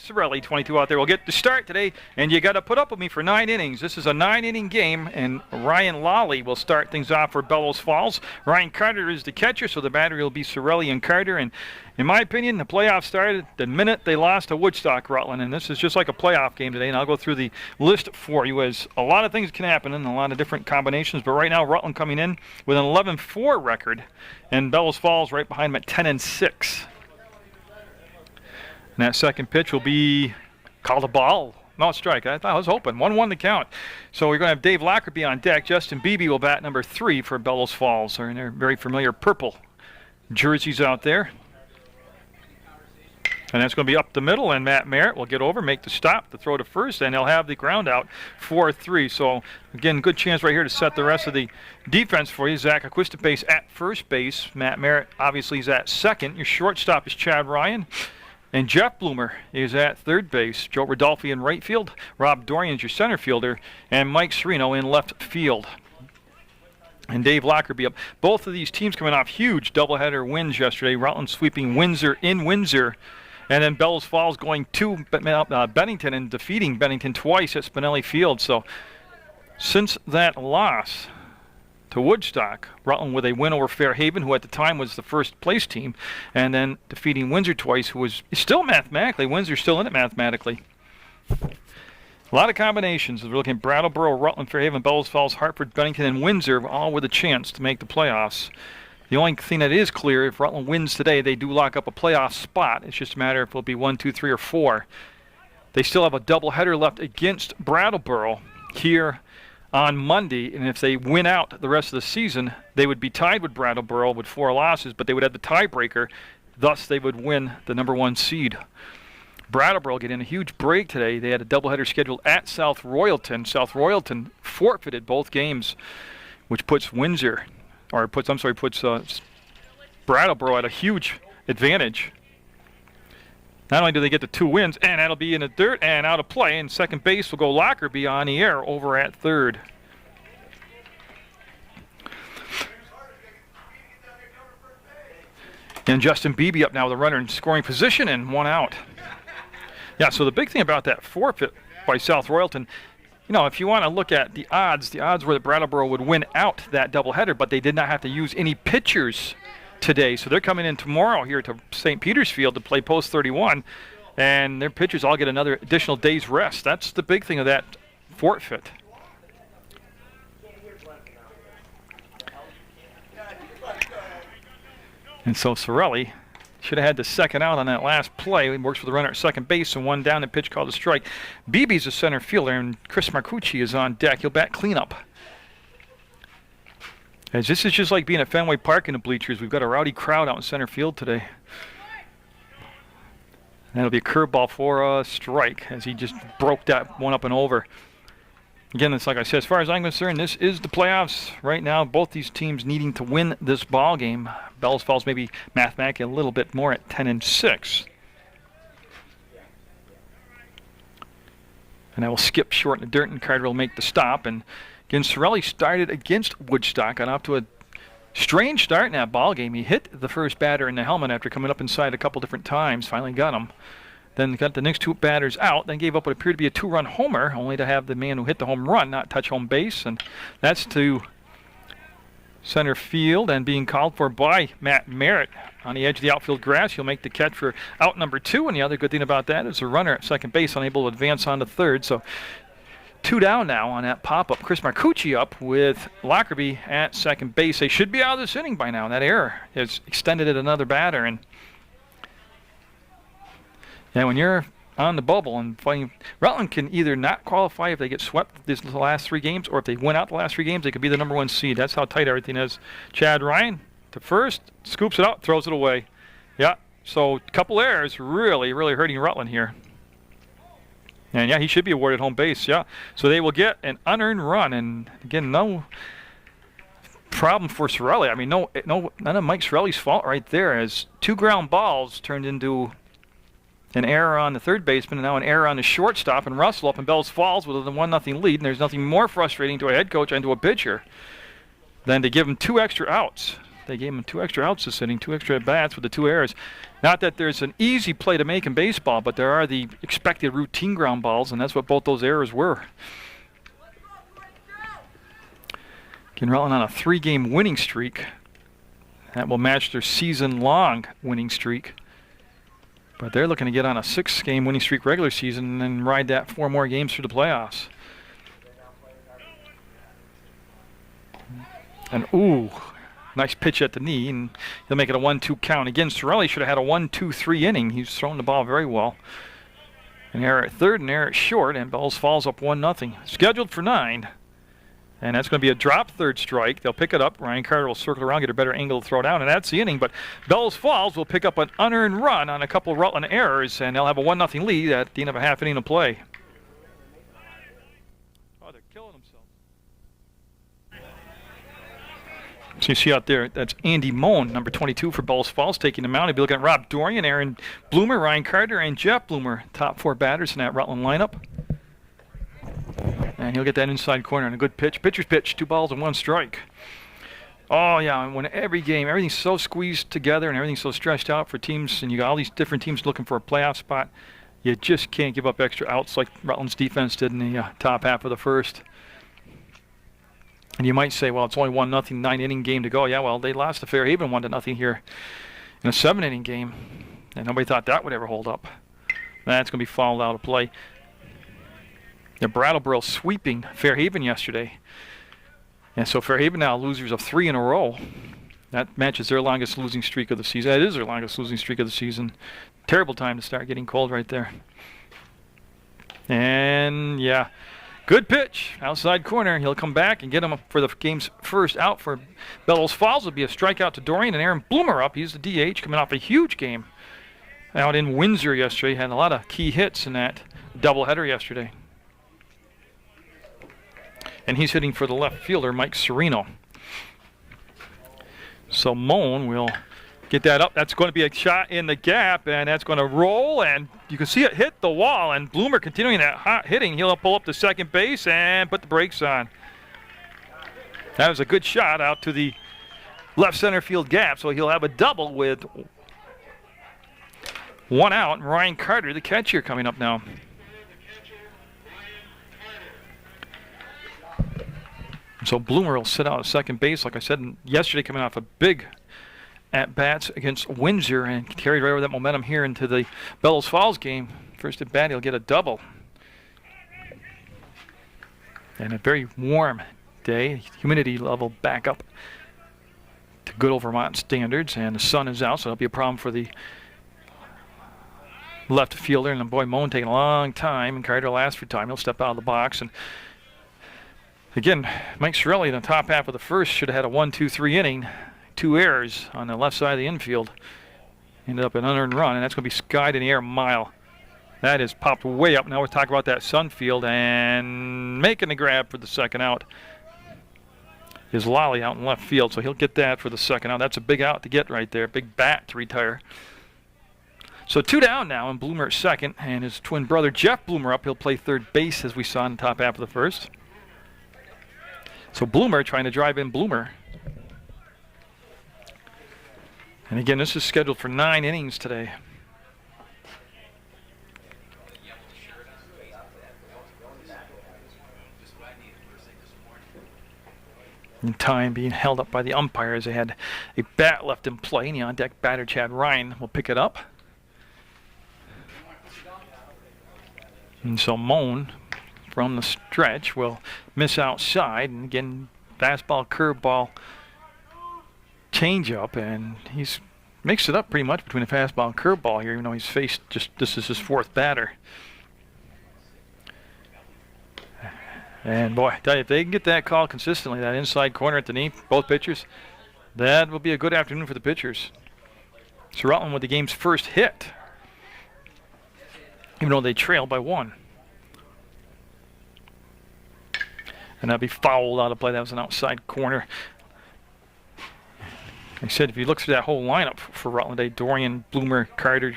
Sorelli, 22 out there. We'll get the start today, and you got to put up with me for 9 innings. This is a 9-inning game, and Ryan Lawley will start things off for Bellows Falls. Ryan Carter is the catcher, so the battery will be Sorelli and Carter. And in my opinion, the playoffs started the minute they lost to Woodstock Rutland, and this is just like a playoff game today. And I'll go through the list for you, as a lot of things can happen and a lot of different combinations. But right now, Rutland coming in with an 11-4 record, and Bellows Falls right behind them at 10-6. And that second pitch will be called a ball. No, strike. I was hoping. 1-1 to count. So we're going to have Dave Lockerby on deck. Justin Beebe will bat number 3 for Bellows Falls. They're in their very familiar purple jerseys out there. And that's going to be up the middle, and Matt Merritt will get over, make the stop, the throw to first, and he'll have the ground out 4-3. So, again, good chance right here to set the rest of the defense for you. Zach Aquistapace at first base. Matt Merritt, obviously, is at second. Your shortstop is Chad Ryan. And Jeff Bloomer is at third base. Joe Rodolfi in right field. Rob Dorian is your center fielder. And Mike Serino in left field. And Dave Lockerby up. Both of these teams coming off huge doubleheader wins yesterday. Rutland sweeping Windsor in Windsor. And then Bellows Falls going to Bennington and defeating Bennington twice at Spinelli Field. So since that loss to Woodstock, Rutland with a win over Fairhaven, who at the time was the first place team, and then defeating Windsor twice, who was still mathematically, Windsor's still in it mathematically. A lot of combinations. We're looking at Brattleboro, Rutland, Fairhaven, Bellows Falls, Hartford, Bennington, and Windsor, all with a chance to make the playoffs. The only thing that is clear, if Rutland wins today, they do lock up a playoff spot. It's just a matter if it'll be 1, 2, 3, or 4. They still have a doubleheader left against Brattleboro here on Monday, and if they win out the rest of the season, they would be tied with Brattleboro with 4 losses, but they would have the tiebreaker. Thus, they would win the number 1 seed. Brattleboro getting a huge break today. They had a doubleheader scheduled at South Royalton. South Royalton forfeited both games, which puts Brattleboro at a huge advantage. Not only do they get the 2 wins, and that'll be in the dirt and out of play, and second base will go Lockerby on the air over at third. And Justin Beebe up now with a runner in scoring position and 1 out. Yeah, so the big thing about that forfeit by South Royalton, you know, if you want to look at the odds were that Brattleboro would win out that doubleheader, but they did not have to use any pitchers today. So they're coming in tomorrow here to St. Peter's Field to play post 31, and their pitchers all get another additional day's rest. That's the big thing of that forfeit. And so Sorelli should have had the second out on that last play. He works with the runner at second base, and 1 down, and pitch called a strike. Beebe's a center fielder, and Chris Marcucci is on deck. He'll bat cleanup. As this is just like being at Fenway Park in the bleachers. We've got a rowdy crowd out in center field today. And that'll be a curveball for a strike, as he just broke that one up and over. Again, it's like I said, as far as I'm concerned, this is the playoffs right now. Both these teams needing to win this ball game. Bellows Falls maybe mathematically a little bit more at 10-6. And I will skip short in the dirt, and Carter will make the stop. And again, Sorelli started against Woodstock, got off to a strange start in that ball game. He hit the first batter in the helmet after coming up inside a couple different times. Finally got him. Then got the next 2 batters out. Then gave up what appeared to be a 2-run homer, only to have the man who hit the home run not touch home base. And that's to center field, and being called for by Matt Merritt on the edge of the outfield grass. He'll make the catch for out number 2. And the other good thing about that is the runner at second base unable to advance on to third. So 2 down now on that pop-up. Chris Marcucci up with Lockerby at second base. They should be out of this inning by now. That error has extended it another batter. And yeah, when you're on the bubble and fighting, Rutland can either not qualify if they get swept the last 3 games, or if they win out the last 3 games, they could be the number 1 seed. That's how tight everything is. Chad Ryan to first, scoops it out, throws it away. Yeah, so a couple errors really hurting Rutland here. And yeah, he should be awarded home base, yeah. So they will get an unearned run, and again, no problem for Sorelli. I mean, none of Mike Sorelli's fault right there, as 2 ground balls turned into an error on the third baseman, and now an error on the shortstop, and Russell up in Bellows Falls with a 1-0 lead. And there's nothing more frustrating to a head coach and to a pitcher than to give him 2 extra outs They gave him 2 extra outs this inning, 2 extra at-bats with the 2 errors. Not that there's an easy play to make in baseball, but there are the expected routine ground balls, and that's what both those errors were. Again, Rutland on a 3-game winning streak. That will match their season-long winning streak. But they're looking to get on a 6-game winning streak regular season and then ride that 4 more games through the playoffs. And ooh, nice pitch at the knee, and he'll make it a 1-2 count. Again, Sorelli should have had a 1-2-3 inning. He's thrown the ball very well. An error at third, an error at short, and Bellows falls up 1-0. Scheduled for 9. And that's going to be a drop third strike. They'll pick it up. Ryan Carter will circle around, get a better angle to throw down, and that's the inning. But Bellows Falls will pick up an unearned run on a couple of Rutland errors, and they'll have a 1-0 lead at the end of a half inning of play. Oh, they're killing themselves. So you see out there, that's Andy Moan, number 22 for Bellows Falls, taking the mound. He'll be looking at Rob Dorian, Aaron Bloomer, Ryan Carter, and Jeff Bloomer, top 4 batters in that Rutland lineup. And he'll get that inside corner and a good pitch. Pitcher's pitch, 2 balls and 1 strike. Oh, yeah, and when every game, everything's so squeezed together and everything's so stretched out for teams, and you got all these different teams looking for a playoff spot, you just can't give up extra outs like Rutland's defense did in the top half of the first. And you might say, well, it's only 1-0, 9-inning game to go. Yeah, well, they lost to Fairhaven 1-0 here in a 7-inning game, and nobody thought that would ever hold up. That's going to be fouled out of play. The Brattleboro sweeping Fairhaven yesterday. And so Fairhaven now losers of 3 in a row. That matches their longest losing streak of the season. That is their longest losing streak of the season. Terrible time to start getting cold right there. And, yeah, good pitch. Outside corner. He'll come back and get him for the game's first out for Bellows Falls. Will be a strikeout to Dorian, and Aaron Bloomer up. He's the DH coming off a huge game out in Windsor yesterday. Had a lot of key hits in that doubleheader yesterday. And he's hitting for the left fielder, Mike Sereno. So Moan will get that up. That's going to be a shot in the gap, and that's going to roll, and you can see it hit the wall. And Bloomer continuing that hot hitting. He'll pull up to second base and put the brakes on. That was a good shot out to the left center field gap, so he'll have a double with 1 out. And Ryan Carter, the catcher, coming up now. So Bloomer will sit out at second base, like I said yesterday, coming off a big at-bats against Windsor and carried right over that momentum here into the Bellows Falls game. First at bat, he'll get a double. And a very warm day, humidity level back up to good old Vermont standards, and the sun is out, so that'll be a problem for the left fielder. And the boy Moan taking a long time, and Carter will ask for time. He'll step out of the box, and again, Mike Sorelli in the top half of the first should have had a 1-2-3 inning. 2 errors on the left side of the infield. Ended up an unearned run, and that's going to be skied in the air a mile. That is popped way up. Now we're talking about that Sunfield, and making the grab for the second out is Lolly out in left field, so he'll get that for the second out. That's a big out to get right there, big bat to retire. So 2 down now, and Bloomer at second, and his twin brother Jeff Bloomer up. He'll play third base, as we saw in the top half of the first. So Bloomer trying to drive in Bloomer. And again, this is scheduled for 9 innings today. And time being held up by the umpire as they had a bat left in play. And the on-deck batter, Chad Ryan, will pick it up. And so Moan from the stretch will miss outside, and again, fastball, curveball, changeup, and he's mixed it up pretty much between the fastball and curveball here, even though he's faced this is his 4th batter. And boy, I tell you, if they can get that call consistently, that inside corner at the knee, both pitchers, that will be a good afternoon for the pitchers. So Rutland with the game's first hit, even though they trail by 1. And that'll be fouled out of play. That was an outside corner. Like I said, if you look through that whole lineup for Rutland today, Dorian, Bloomer, Carter,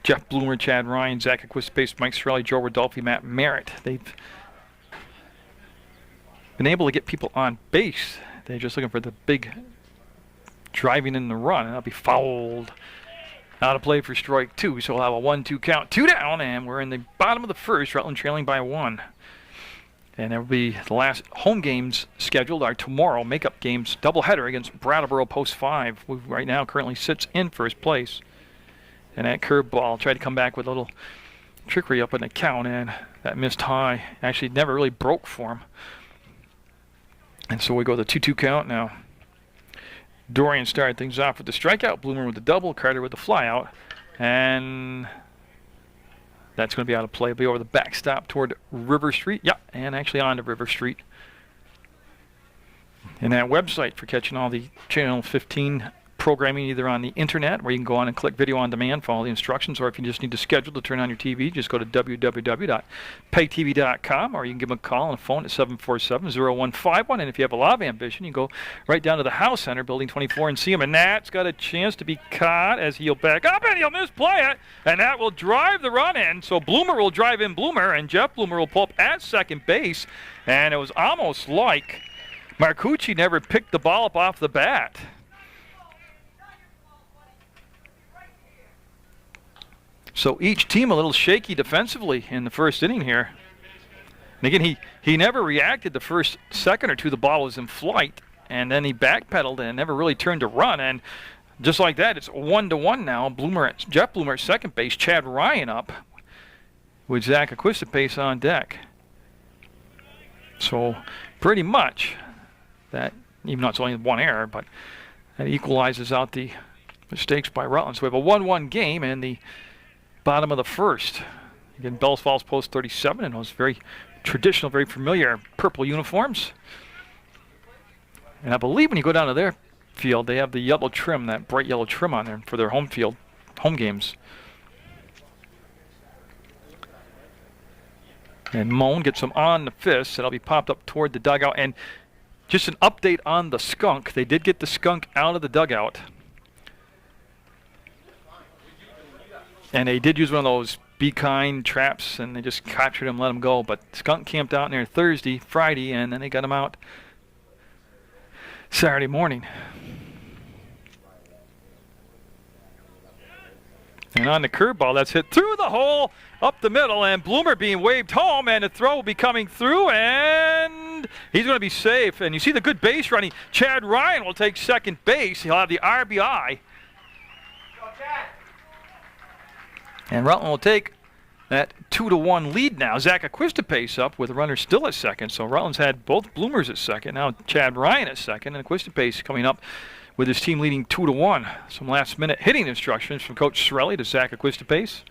Jeff Bloomer, Chad Ryan, Zach Aquista, Mike Sorelli, Joe Rodolfi, Matt Merritt. They've been able to get people on base They're just looking for the big driving in the run, and that'll be fouled. Out of play for strike 2, so we'll have a 1-2 count. 2 down, and we're in the bottom of the first. Rutland trailing by 1. And there will be the last home games scheduled are tomorrow. Makeup games, doubleheader against Brattleboro Post 5, who right now currently sits in first place. And that curveball tried to come back with a little trickery up in the count, and that missed high. Actually, never really broke for him. And so we go to the 2-2 count now. Dorian started things off with the strikeout, Bloomer with the double, Carter with the flyout, and that's going to be out of play. It'll be over the backstop toward River Street. Yeah, and actually on to River Street. And that website for catching all the Channel 15 programming, either on the internet, where you can go on and click video on demand, follow the instructions, or if you just need to schedule to turn on your TV, just go to www.PEGTV.com, or you can give them a call on the phone at 747-0151. And if you have a lot of ambition, you can go right down to the House Center, Building 24, and see him. And that's got a chance to be caught as he'll back up, and he'll misplay it, and that will drive the run in. So Bloomer will drive in Bloomer, and Jeff Bloomer will pull up at second base. And it was almost like Marcucci never picked the ball up off the bat. So each team a little shaky defensively in the first inning here. And again, he never reacted the first second or two. The ball was in flight, and then he backpedaled and never really turned to run. And just like that, it's 1-1 now. Jeff Bloomer at second base, Chad Ryan up with Zach Aquistapace on deck. So pretty much that, even though it's only one error, but that equalizes out the mistakes by Rutland. So we have a 1-1 game in the bottom of the first. Again, Bellows Falls Post 37 in those very traditional, very familiar purple uniforms. And I believe when you go down to their field, they have the yellow trim, that bright yellow trim on there for their home games. And Moan gets them on the fist. That'll be popped up toward the dugout. And just an update on the skunk. They did get the skunk out of the dugout. And they did use one of those be kind traps, and they just captured him, let him go. But skunk camped out in there Thursday, Friday, and then they got him out Saturday morning. And on the curveball, that's hit through the hole, up the middle, and Bloomer being waved home, and the throw will be coming through, and he's going to be safe. And you see the good base running. Chad Ryan will take second base. He'll have the RBI. And Rutland will take that 2-1 lead now. Zach Aquistapace up with the runner still at second. So Rutland's had both Bloomers at second. Now Chad Ryan at second, and Aquistapace coming up with his team leading 2-1. Some last-minute hitting instructions from Coach Sorelli to Zach Aquistapace.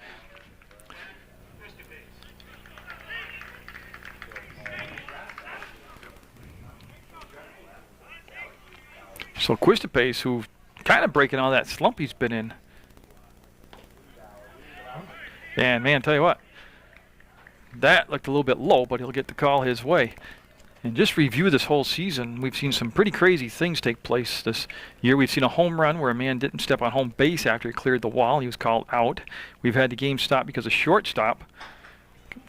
So Aquistapace, who kind of breaking all that slump he's been in. And man, tell you what, that looked a little bit low, but he'll get the call his way. And just review this whole season, we've seen some pretty crazy things take place this year. We've seen a home run where a man didn't step on home base after he cleared the wall. He was called out. We've had the game stopped because a shortstop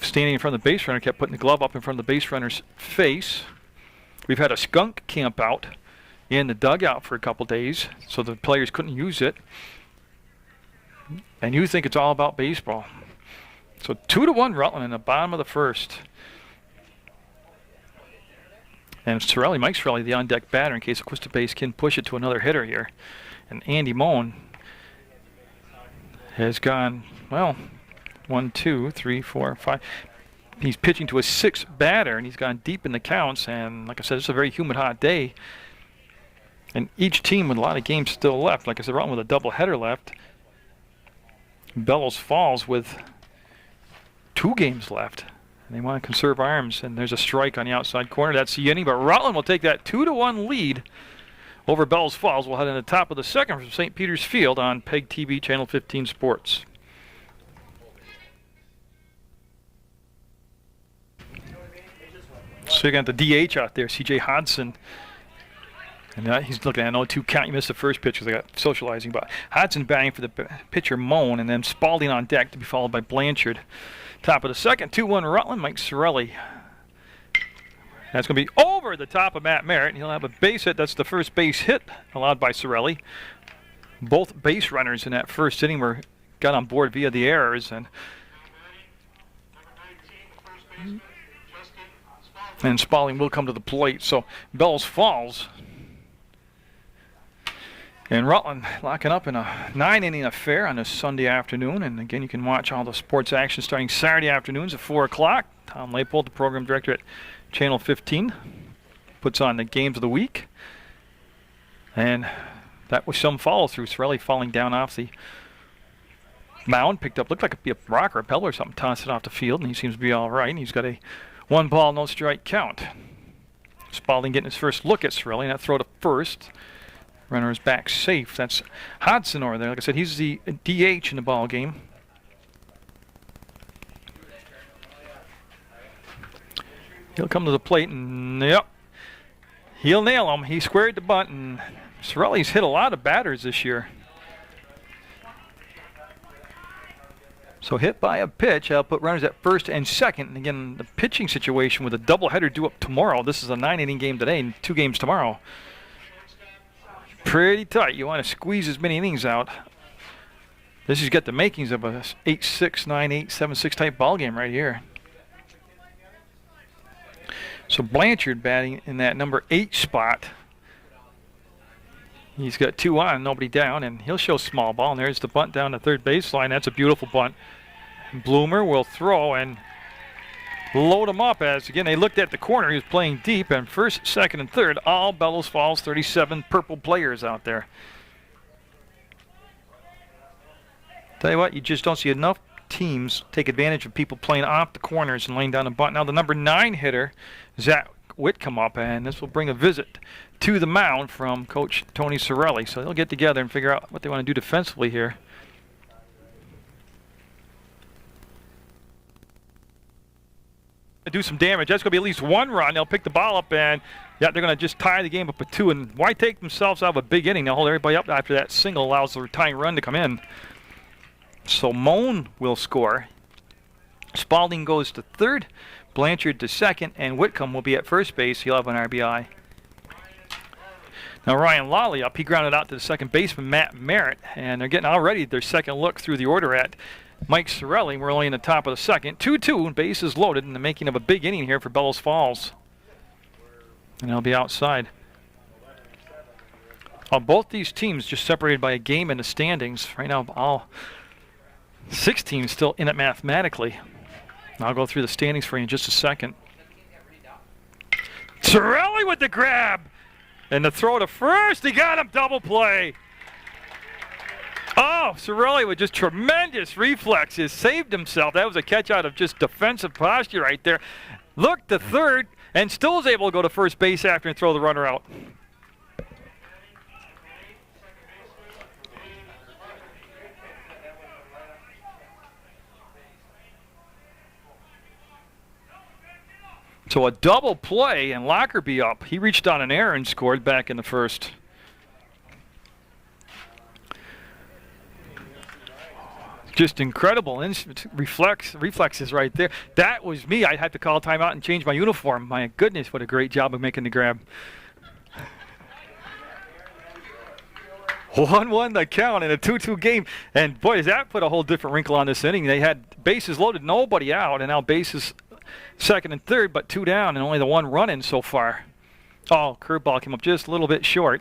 standing in front of the base runner kept putting the glove up in front of the base runner's face. We've had a skunk camp out in the dugout for a couple days, so the players couldn't use it. And you think it's all about baseball. So 2-1 Rutland in the bottom of the first. And Sorelli, Mike Sorelli, the on-deck batter, in case Aquistapace can push it to another hitter here. And Andy Moan has gone, well, 1, 2, 3, 4, 5. He's pitching to a sixth batter, and he's gone deep in the counts. And like I said, it's a very humid, hot day. And each team with a lot of games still left. Like I said, Rutland with a double header left. Bellows Falls with 2 games left. And they want to conserve arms, and there's a strike on the outside corner. That's the inning, but Rutland will take that 2-1 lead over Bellows Falls. We'll head in the top of the second from St. Peter's Field on PEGTV Channel 15 Sports. So you got the DH out there, C.J. Hodson. And he's looking at an 0-2 count. You missed the first pitch because they got socializing. But Hodson batting for the pitcher Moan, and then Spalding on deck to be followed by Blanchard. Top of the second, 2-1 Rutland. Mike Sorelli That's going to be over the top of Matt Merritt. He'll have a base hit. That's the first base hit allowed by Sorelli. Both base runners in that first inning got on board via the errors. And Spalding will come to the plate. So Bellows falls. And Rutland locking up in a 9-inning affair on this Sunday afternoon. And again, you can watch all the sports action starting Saturday afternoons at 4 o'clock. Tom Leipold, the program director at Channel 15, puts on the games of the week. And that was some follow-through. Sorelli falling down off the mound. Picked up, looked like it'd be a rock or a pebble or something. Tossed it off the field, and he seems to be all right. And he's got a 1-ball, no-strike count. Spalding getting his first look at Sorelli, and that throw to first. Runner is back safe. That's Hodson over there. Like I said, he's the DH in the ball game. He'll come to the plate, and yep, he'll nail him. He squared the bunt, and Sorelli's hit a lot of batters this year. So hit by a pitch. I'll put runners at first and second. And again, the pitching situation with a doubleheader due up tomorrow. This is a 9-inning game today and 2 games tomorrow. Pretty tight. You want to squeeze as many innings out. This has got the makings of a 8-6, 9-8, 7-6 type ball game right here. So Blanchard batting in that number 8 spot. He's got 2 on, nobody down, and he'll show small ball. And there's the bunt down the third baseline. That's a beautiful bunt. Bloomer will throw and load him up as, again, they looked at the corner. He was playing deep, and first, second, and third, all Bellows Falls 37 purple players out there. Tell you what, you just don't see enough teams take advantage of people playing off the corners and laying down the bunt. Now the number 9 hitter, Zach Whitcomb, up, and this will bring a visit to the mound from Coach Tony Sorelli. So they'll get together and figure out what they want to do defensively here. Do some damage. That's going to be at least 1 run. They'll pick the ball up, and yeah, they're going to just tie the game up with 2. And why take themselves out of a big inning? They'll hold everybody up after that single allows the tying run to come in. So Moan will score. Spalding goes to third, Blanchard to second, and Whitcomb will be at first base. He'll have an RBI. Now Ryan Lawley up. He grounded out to the second baseman, Matt Merritt, and they're getting already their second look through the order at Mike Sorelli. We're only in the top of the second. 2-2, bases loaded, in the making of a big inning here for Bellows Falls. And they'll be outside. Both these teams just separated by a game in the standings. Right now, all 6 teams still in it mathematically. I'll go through the standings for you in just a second. Sorelli with the grab! And the throw to first, he got him, double play. Oh, Sorelli with just tremendous reflexes, saved himself. That was a catch out of just defensive posture right there. Looked to third, and still was able to go to first base after and throw the runner out. So a double play, and Lockerbie up. He reached on an error and scored back in the first. Just incredible reflexes right there. That was me. I'd have to call timeout and change my uniform. My goodness, what a great job of making the grab. 1-1 the count in a 2-2 game. And boy, does that put a whole different wrinkle on this inning. They had bases loaded, nobody out, and now bases second and third, but 2 down and only the 1 run in so far. Oh, curveball came up just a little bit short.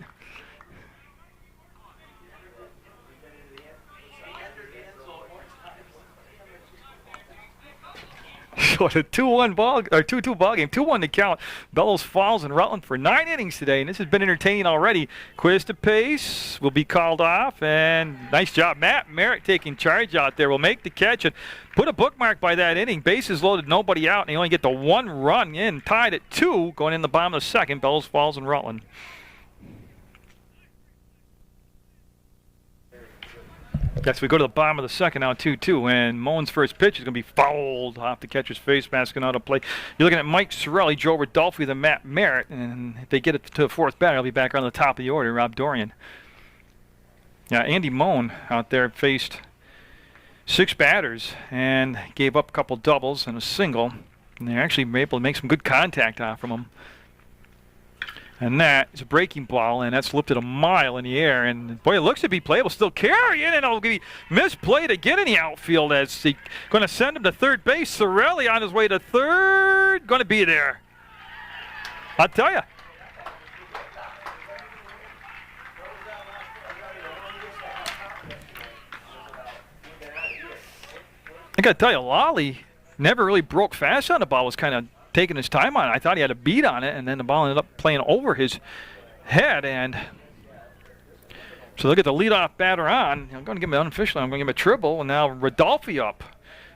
So a 2-2 ball game, 2-1 to count. Bellows Falls and Rutland for 9 innings today, and this has been entertaining already. Quiz to pace will be called off, and nice job. Matt Merritt taking charge out there will make the catch and put a bookmark by that inning. Bases loaded, nobody out, and they only get the 1 run in, tied at 2, going in the bottom of the second. Bellows Falls and Rutland. Yes, we go to the bottom of the second now, 2-2, and Moan's first pitch is going to be fouled off the catcher's face mask and out of play. You're looking at Mike Sorelli, Joe Rodolfi, then Matt Merritt, and if they get it to the 4th batter, he'll be back on the top of the order, Rob Dorian. Yeah, Andy Moan out there faced 6 batters and gave up a couple doubles and a single. And they're actually able to make some good contact off from him. And that is a breaking ball, and that's lifted a mile in the air. And boy, it looks to be playable. Still carrying, and it'll be misplayed again in the outfield as he's going to send him to third base. Sorelli on his way to third, going to be there. I'll tell you. I got to tell you, Lally never really broke fast on the ball. Was kind of taking his time on it. I thought he had a beat on it, and then the ball ended up playing over his head. And so look at the leadoff batter on. I'm going to give him unofficially. I'm going to give him a triple, and now Rodolfi up,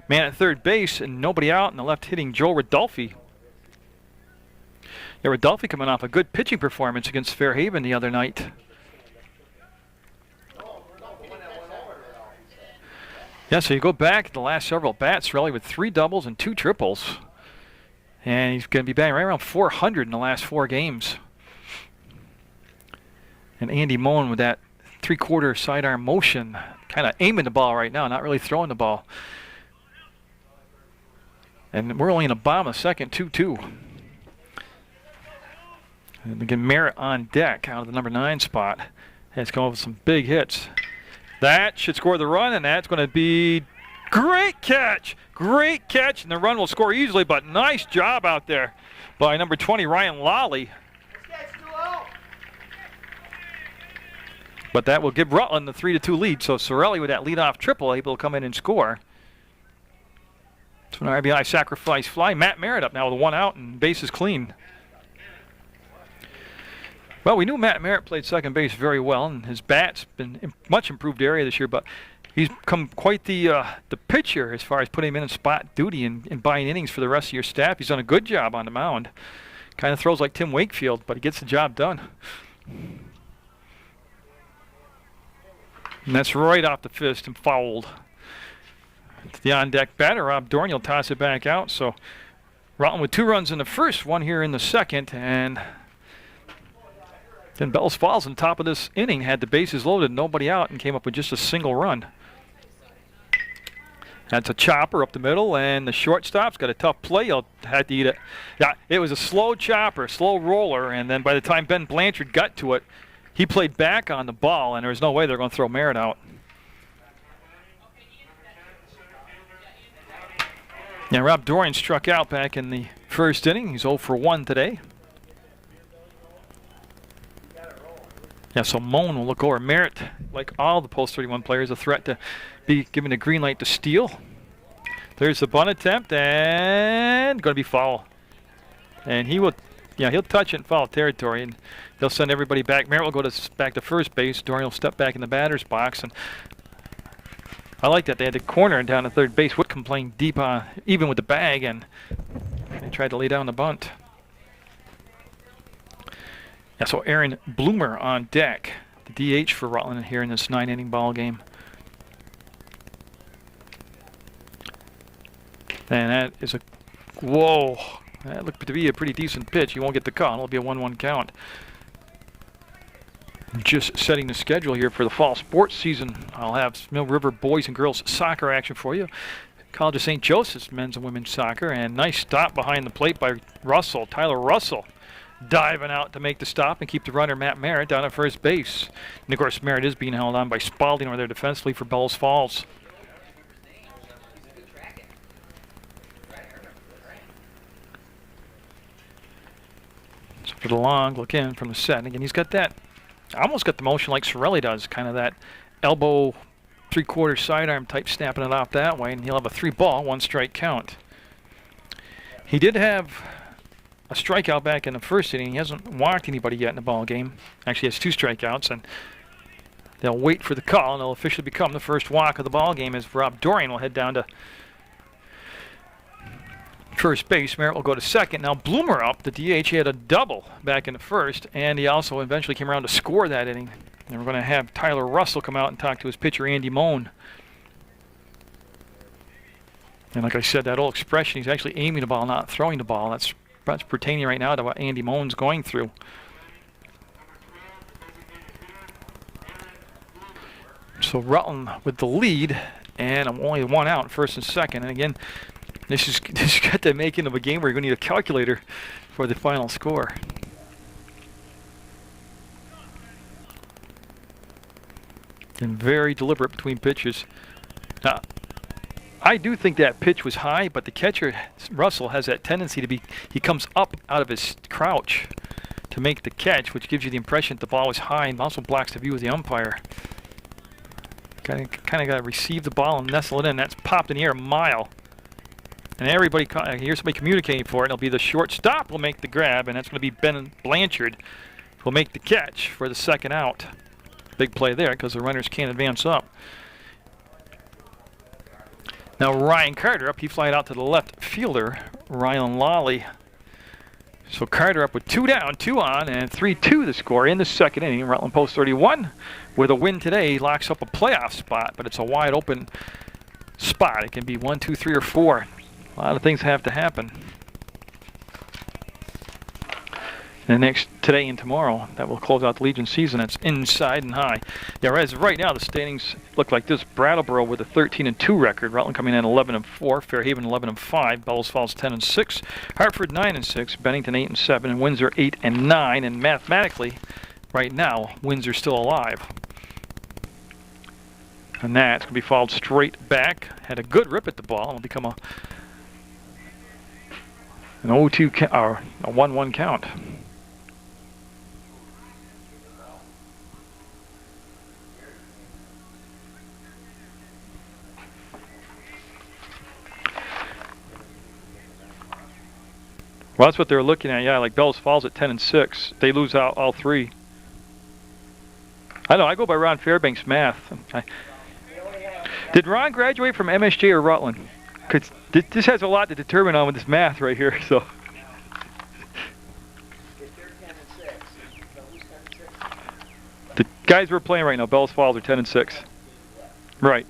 man at third base, and nobody out. And the left hitting Joe Rodolfi. Yeah, Rodolfi coming off a good pitching performance against Fairhaven the other night. Yeah, so you go back the last several bats, really, with 3 doubles and 2 triples. And he's going to be batting right around 400 in the last 4 games. And Andy Moen with that 3/4 sidearm motion, kind of aiming the ball right now, not really throwing the ball. And we're only in the bottom of the second, 2-2. And again, Merritt on deck out of the number 9 spot. Has come up with some big hits. That should score the run, and that's going to be great catch. Great catch, and the run will score easily, but nice job out there by number 20, Ryan Lally. But that will give Rutland the 3-2 lead, so Sorelli with that leadoff triple able to come in and score. So an RBI sacrifice fly. Matt Merritt up now with 1 out and bases clean. Well, we knew Matt Merritt played second base very well, and his bat's been much improved area this year, but he's become quite the pitcher as far as putting him in spot duty and buying innings for the rest of your staff. He's done a good job on the mound. Kind of throws like Tim Wakefield, but he gets the job done. And that's right off the fist and fouled. To the on-deck batter, Rob Dorn, will toss it back out. So Rutland with 2 runs in the first, 1 here in the second, and then Bellows Falls on top of this inning had the bases loaded, nobody out, and came up with just a single run. That's a chopper up the middle, and the shortstop's got a tough play. He'll have to eat it. Yeah, it was a slow chopper, slow roller, and then by the time Ben Blanchard got to it, he played back on the ball, and there was no way they're going to throw Merritt out. Yeah, Rob Dorian struck out back in the first inning. He's 0 for 1 today. Yeah, so Moen will look over. Merritt, like all the Post 31 players, a threat to be given the green light to steal. There's the bunt attempt, and going to be foul. And he will, yeah, he'll touch it in foul territory, and they'll send everybody back. Merritt will go back to first base. Dorian will step back in the batter's box, and I like that they had the corner down to third base. Whitcomb playing deep, even with the bag, and they tried to lay down the bunt. Yeah, so Aaron Bloomer on deck, the DH for Rutland here in this 9-inning ball game. And that is a, whoa, that looked to be a pretty decent pitch. You won't get the call. It'll be a 1-1 count. Just setting the schedule here for the fall sports season. I'll have Mill River boys and girls soccer action for you. College of St. Joseph's men's and women's soccer, and nice stop behind the plate by Russell, Tyler Russell. Diving out to make the stop and keep the runner Matt Merritt down at first base. And of course, Merritt is being held on by Spalding over there defensively for Bellows Falls. So for the long look in from the set. And again, he's got that, almost got the motion like Sorelli does, kind of that elbow 3/4 sidearm type, snapping it off that way. And he'll have a 3-ball, 1-strike count. He did have a strikeout back in the first inning. He hasn't walked anybody yet in the ball game. Actually has 2 strikeouts, and they'll wait for the call, and it'll officially become the first walk of the ball game as Rob Dorian will head down to first base. Merritt will go to second. Now Bloomer up, the DH. He had a double back in the first, and he also eventually came around to score that inning. And we're going to have Tyler Russell come out and talk to his pitcher, Andy Moen. And like I said, that old expression, he's actually aiming the ball, not throwing the ball. That's pertaining right now to what Andy Moen's going through. So Rutland with the lead, and only 1 out, first and second. And again, This is got to make into a game where you're going to need a calculator for the final score. And very deliberate between pitches. Now, I do think that pitch was high, but the catcher, Russell, has that tendency to be, he comes up out of his crouch to make the catch, which gives you the impression that the ball was high and also blocks the view of the umpire. Kind of got to receive the ball and nestle it in. That's popped in the air a mile. And everybody, here's somebody communicating for it. It'll be the shortstop will make the grab, and that's going to be Ben Blanchard who will make the catch for the second out. Big play there because the runners can't advance up. Now Ryan Carter up, he flied out to the left fielder, Rylan Lawley. So Carter up with 2 down, 2 on, and 3-2 the score in the second inning. Rutland Post 31 with a win today locks up a playoff spot, but it's a wide open spot. It can be 1, 2, 3, or 4. A lot of things have to happen. And next today and tomorrow, that will close out the Legion season. That's inside and high. Yeah, as of right now, the standings look like this. Brattleboro with a 13-2 record. Rutland coming in 11-4. Fairhaven 11-5. Bellows Falls 10-6. Hartford 9-6. Bennington 8-7. And Windsor 8-9. And mathematically, right now, Windsor's still alive. And that's going to be fouled straight back. Had a good rip at the ball. It'll become an 0-2 or a 1-1 count. Well, that's what they're looking at, yeah, like Bellows Falls at 10-6. They lose out all 3. I know, I go by Ron Fairbank's math. Did Ron graduate from MSJ or Rutland? Because this has a lot to determine on with this math right here, so. The guys we're playing right now, Bellows Falls, are 10-6. Right.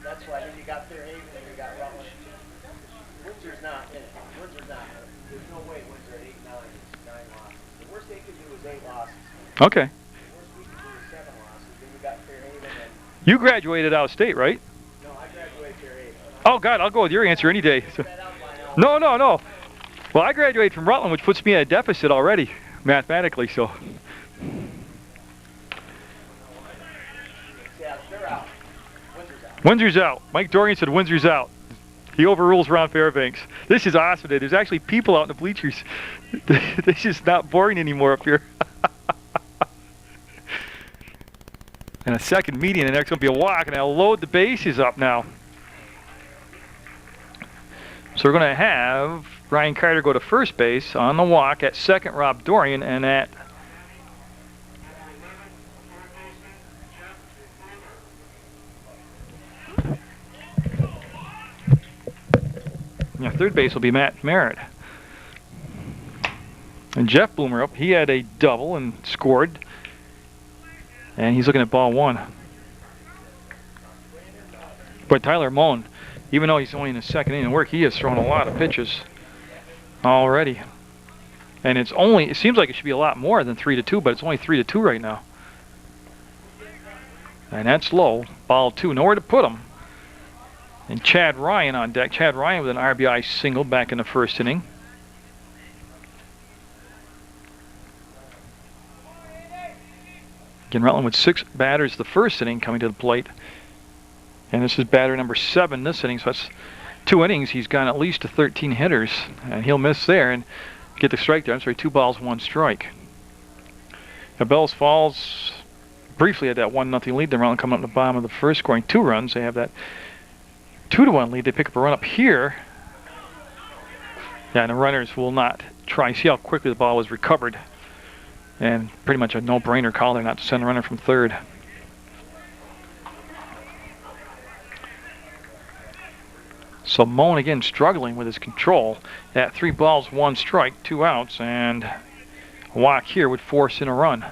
That's why then you got Fairhaven and you got Rutland. Windsor's not in it. Windsor's not. There's no way Windsor at 8-9 is 9 losses. The worst they could do is 8 losses. Okay. The worst we could do is 7 losses. Then you got Fairhaven and... You graduated out of state, right? No, I graduated Fairhaven. Oh, God, I'll go with your answer any day. No. Well, I graduated from Rutland, which puts me at a deficit already, mathematically, so... Yeah, they're out. Windsor's out. Mike Dorian said Windsor's out. He overrules Ron Fairbanks. This is awesome today. There's actually people out in the bleachers. This is not boring anymore up here. And a second median, and that's going to be a walk, and I'll load the bases up now. So we're going to have Ryan Carter go to first base. On the walk at second, Rob Dorian, and at third base will be Matt Merritt. And Jeff Bloomer up, he had a double and scored. And he's looking at ball 1. But Tyler Moan, even though he's only in the second inning of work, he has thrown a lot of pitches already. And it seems like it should be a lot more than 3-2, but it's only 3-2 right now. And that's low. Ball 2, nowhere to put him. And Chad Ryan on deck. Chad Ryan with an RBI single back in the first inning. Again, Rutland with 6 batters the first inning coming to the plate. And this is batter number 7 this inning. So that's 2 innings. He's gone at least to 13 hitters. And he'll miss there and get the strike there. I'm sorry, 2 balls, 1 strike. Now Bellows Falls briefly had that 1-0 lead. Then Rutland coming up the bottom of the first, scoring 2 runs. They have that 2-1 lead. They pick up a run up here. Yeah, and the runners will not try. See how quickly the ball was recovered. And pretty much a no-brainer call there not to send the runner from third. So Moan again struggling with his control. At 3 balls, 1 strike, 2 outs, and a walk here would force in a run.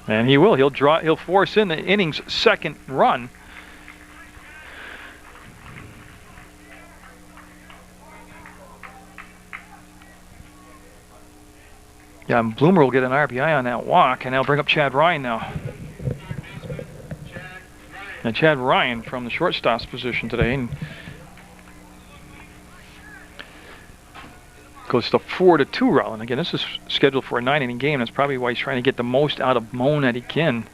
And he will. He'll force in the inning's second run. Yeah, and Bloomer will get an RBI on that walk, and they'll bring up Chad Ryan now. And Chad Ryan from the shortstop's position today, and goes to 4-2 Rutland. Again, this is scheduled for a 9-inning game. That's probably why he's trying to get the most out of Moan that he can.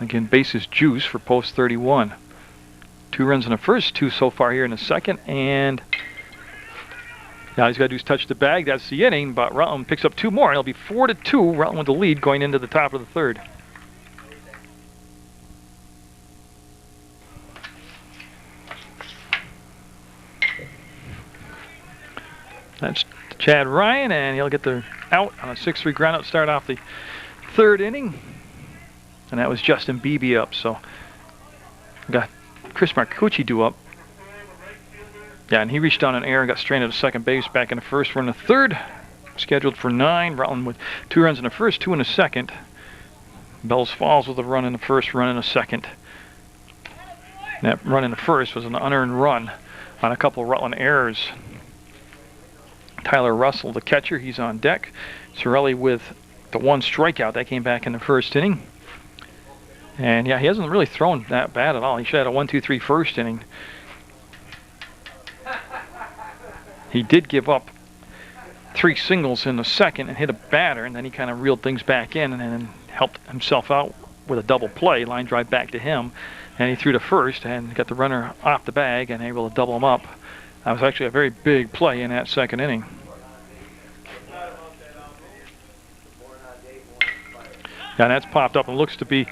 Again, bases juice for post 31. 2 runs in the first, 2 so far here in the second, and now he's got to do is touch the bag. That's the inning, but Rutland picks up 2 more, and it'll be 4-2. Rutland with the lead going into the top of the third. That's Chad Ryan, and he'll get the out on a 6-3 ground out to start off the third inning. And that was Justin Beebe up, so we got Chris Marcucci due up. Yeah, and he reached down an error and got stranded at second base back in the first. We're in the third, scheduled for 9. Rutland with 2 runs in the first, 2 in the second. Bellows Falls with a run in the first, run in the second. And that run in the first was an unearned run on a couple of Rutland errors. Tyler Russell, the catcher, he's on deck. Sorelli with the 1 strikeout. That came back in the first inning. And yeah, he hasn't really thrown that bad at all. He should have had a 1-2-3 first inning. He did give up 3 singles in the second and hit a batter, and then he kind of reeled things back in and then helped himself out with a double play, line drive back to him. And he threw to first and got the runner off the bag and able to double him up. That was actually a very big play in that second inning. Yeah, and that's popped up and looks to be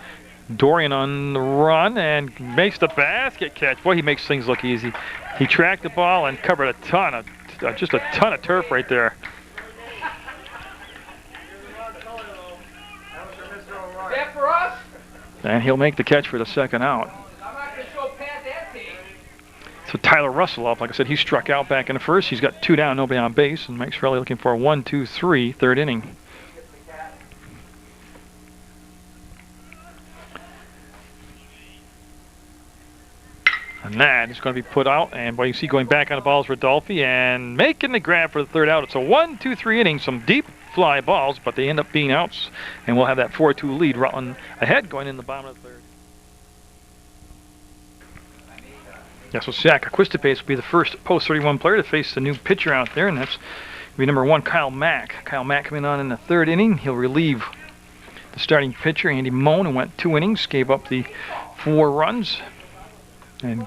Dorian on the run and makes the basket catch. Boy, he makes things look easy. He tracked the ball and covered a ton of, just a ton of turf right there. That for us? And he'll make the catch for the second out. I'm not going to show Pat that tape. So Tyler Russell up. Like I said, he struck out back in the first. He's got 2 down, nobody on base, and Mike's really looking for a 1-2-3 third inning. And that is going to be put out, and boy, you see going back on the balls Rodolfi and making the grab for the third out. It's a 1-2-3 inning, some deep fly balls, but they end up being outs, and we'll have that 4-2 lead. Rutland ahead going in the bottom of the third. Yeah, so Zach Aquistapace will be the first post 31 player to face the new pitcher out there, and that's going to be number 1, Kyle Mack. Kyle Mack coming on in the third inning. He'll relieve the starting pitcher, Andy Moan, who went 2 innings, gave up the 4 runs. And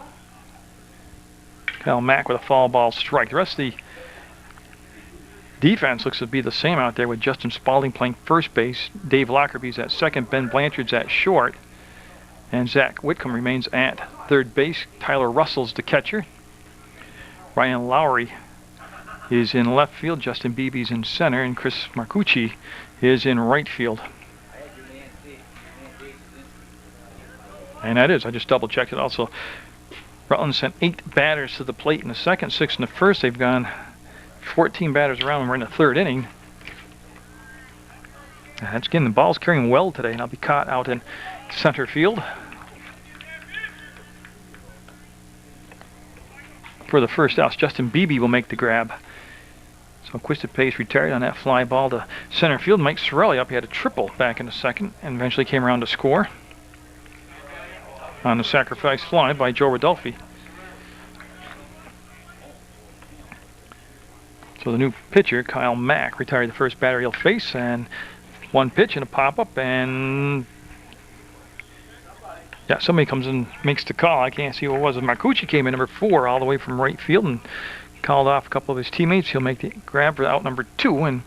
Kyle Mack with a foul ball strike. The rest of the defense looks to be the same out there with Justin Spaulding playing first base. Dave Lockerby's at second. Ben Blanchard's at short. And Zach Whitcomb remains at third base. Tyler Russell's the catcher. Ryan Lowry is in left field. Justin Beebe's in center. And Chris Marcucci is in right field. And that is, I just double checked it also. Rutland sent 8 batters to the plate in the second, 6 in the first. They've gone 14 batters around, and we're in the third inning. And that's again, the ball's carrying well today, and I'll be caught out in center field. For the first out, Justin Beebe will make the grab. So Aquistapace retired on that fly ball to center field. Mike Sorelli up, he had a triple back in the second, and eventually came around to score on the sacrifice fly by Joe Rodolfi. So the new pitcher, Kyle Mack, retired the first batter he'll face, and 1 pitch and a pop-up, and yeah, somebody comes in, makes the call. I can't see who it was. Marcucci came in, number 4, all the way from right field, and called off a couple of his teammates. He'll make the grab for out number 2, and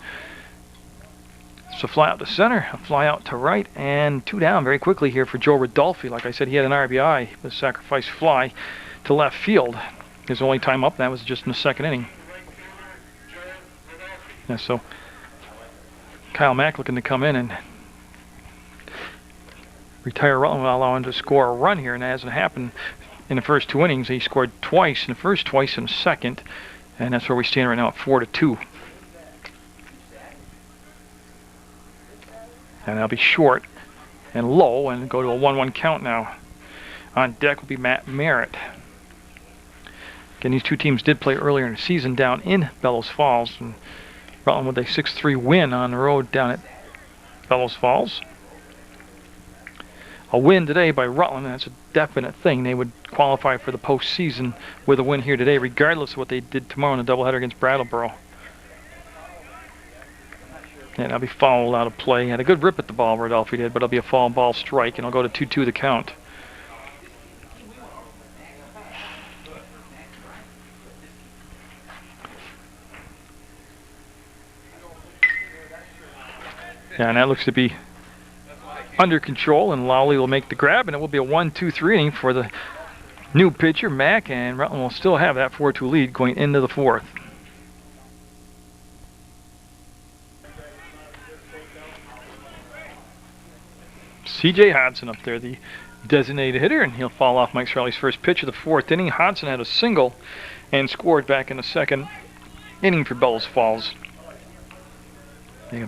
it's a fly out to center, a fly out to right, and 2 down very quickly here for Joe Rodolfi. Like I said, he had an RBI, the sacrifice fly to left field. His only time up, that was just in the second inning. Yeah, so Kyle Mack looking to come in and retire Rutland will allow him to score a run here, and that hasn't happened in the first 2 innings. He scored twice in the first, twice in the second, and that's where we stand right now at 4-2. And that'll be short and low and go to a 1-1 count now. On deck will be Matt Merritt. Again, these two teams did play earlier in the season down in Bellows Falls, and Rutland with a 6-3 win on the road down at Bellows Falls. A win today by Rutland, that's a definite thing. They would qualify for the postseason with a win here today, regardless of what they did tomorrow in the doubleheader against Brattleboro. And that'll be fouled out of play. Had a good rip at the ball, Rodolphe did, but it'll be a foul ball strike, and it'll go to 2-2 the count. Yeah, and that looks to be under control, and Lowley will make the grab, and it will be a 1-2-3 inning for the new pitcher, Mack, and Rutland will still have that 4-2 lead going into the fourth. C.J. Hodson up there, the designated hitter, and he'll fall off Mike Sorelli's first pitch of the fourth inning. Hodson had a single and scored back in the second inning for Bellows Falls.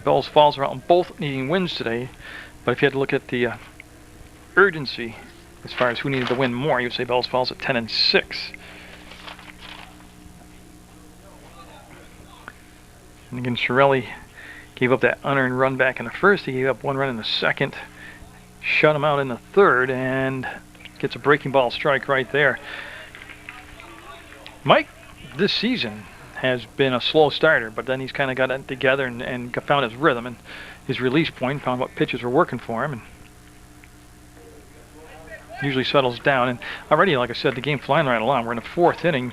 Bellows Falls are out both needing wins today, but if you had to look at the urgency as far as who needed to win more, you would say Bellows Falls at 10-6. And again, Sorelli gave up that unearned run back in the first. He gave up one run in the second, shut him out in the third, and gets a breaking ball strike right there. Mike, this season, has been a slow starter, but then he's kind of got it together and found his rhythm and his release point, found what pitches were working for him, and usually settles down. And already, like I said, the game flying right along. We're in the fourth inning.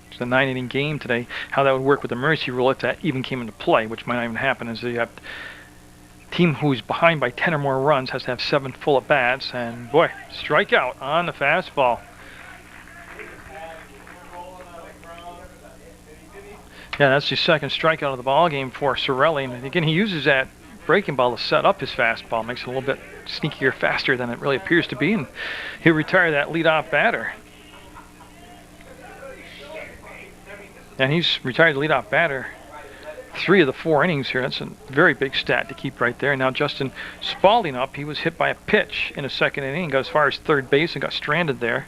It's a 9-inning game today. How that would work with the mercy rule if that even came into play, which might not even happen, is that you have a team who's behind by 10 or more runs has to have 7 full at bats, and boy, strikeout on the fastball. Yeah, that's his second strikeout of the ball game for Sorelli. And again, he uses that breaking ball to set up his fastball, makes it a little bit sneakier, faster than it really appears to be, and he'll retire that leadoff batter. And he's retired the leadoff batter 3 of the 4 innings here. That's a very big stat to keep right there. And now Justin Spalding up. He was hit by a pitch in the second inning, got as far as third base and got stranded there.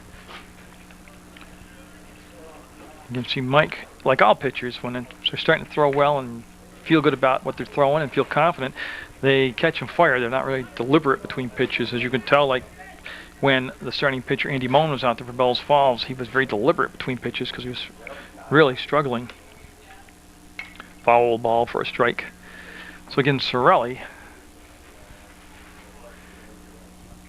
You can see Mike, like all pitchers, when they're starting to throw well and feel good about what they're throwing and feel confident, they catch and fire. They're not really deliberate between pitches. As you can tell, like when the starting pitcher Andy Moan was out there for Bellows Falls, he was very deliberate between pitches because he was really struggling. Foul ball for a strike. So again, Sorelli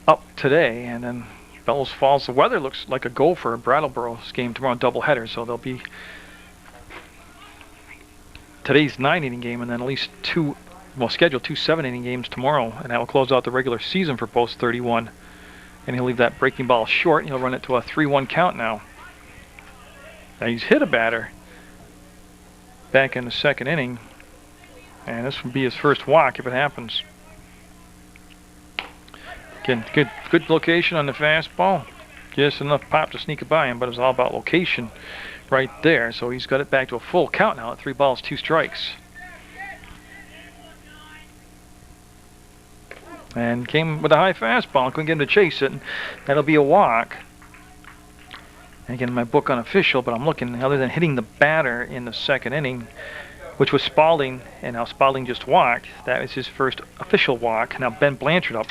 up today, and then Bellows Falls. The weather looks like a go for a Brattleboro's game tomorrow, doubleheader. So there'll be today's 9-inning game, and then at least scheduled 2 7-inning games tomorrow, and that will close out the regular season for Post 31. And he'll leave that breaking ball short, and he'll run it to a 3-1 count now. Now he's hit a batter back in the second inning, and this will be his first walk if it happens. Again, good location on the fastball. Just enough pop to sneak it by him, but it was all about location right there. So he's got it back to a full count now at 3 balls, 2 strikes. And came with a high fastball. Couldn't get him to chase it. And that'll be a walk. And again, my book unofficial, but I'm looking, other than hitting the batter in the second inning, which was Spalding, and now Spalding just walked, that was his first official walk. Now Ben Blanchard up.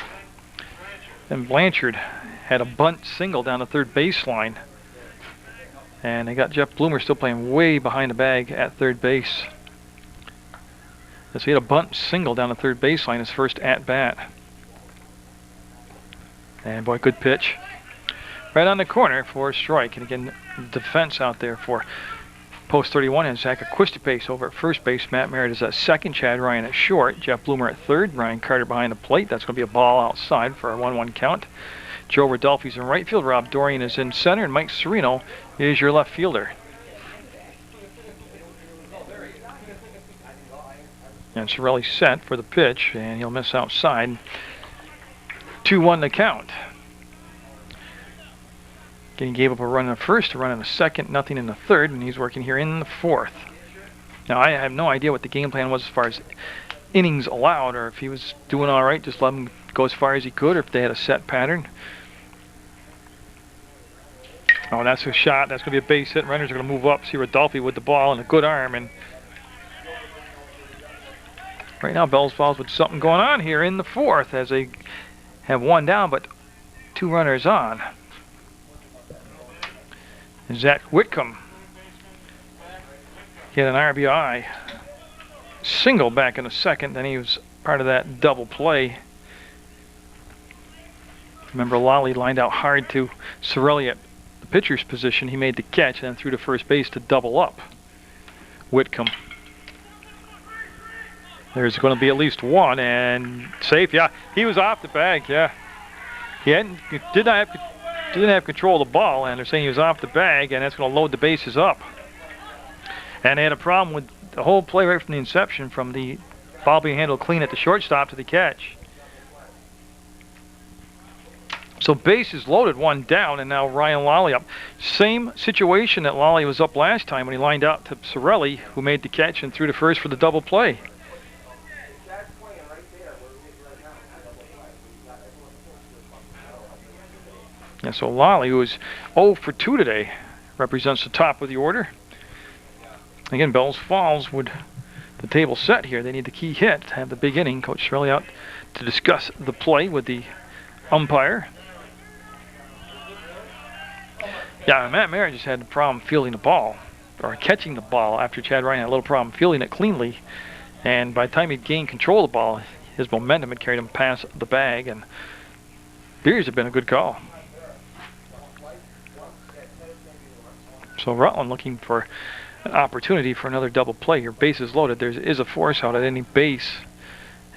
Ben Blanchard had a bunt single down the third baseline. And they got Jeff Bloomer still playing way behind the bag at third base. So he had a bunt single down the third baseline, his first at-bat. And boy, good pitch. Right on the corner for a strike. And again, defense out there for Post 31 and Zach Aquistapes over at first base. Matt Merritt is at second, Chad Ryan at short, Jeff Bloomer at third, Ryan Carter behind the plate. That's going to be a ball outside for a 1-1 count. Joe Rodolphe's in right field, Rob Dorian is in center, and Mike Serino is your left fielder. And Sorelli's set for the pitch, and he'll miss outside. 2-1 the count. He gave up a run in the first, a run in the second, nothing in the third, and he's working here in the fourth. Now, I have no idea what the game plan was as far as innings allowed, or if he was doing all right, just let him go as far as he could, or if they had a set pattern. Oh, that's a shot. That's going to be a base hit. Runners are going to move up. See Rodolfi with the ball and a good arm. And right now, Bellows Falls with something going on here in the fourth as they have one down, but 2 runners on. And Zach Whitcomb get an RBI single back in the second, and he was part of that double play. Remember, Lally lined out hard to Sorelli at the pitcher's position. He made the catch and then threw to first base to double up Whitcomb. There's going to be at least one, and safe. Yeah, he was off the bag. Yeah, he didn't have control of the ball, and they're saying he was off the bag, and that's going to load the bases up. And they had a problem with the whole play right from the inception, from the ball being handled clean at the shortstop to the catch. So bases loaded, one down, and now Ryan Lally up. Same situation that Lally was up last time when he lined out to Sorelli, who made the catch and threw to first for the double play. And so Lally, who is 0 for 2 today, represents the top of the order. Again, Bellows Falls with the table set here. They need the key hit to have the big inning. Coach Sorelli out to discuss the play with the umpire. Yeah, Matt Merritt just had a problem fielding the ball, or catching the ball, after Chad Ryan had a little problem fielding it cleanly. And by the time he'd gained control of the ball, his momentum had carried him past the bag, and Beers had been a good call. So Rutland looking for an opportunity for another double play here. Bases loaded. There is a force out at any base,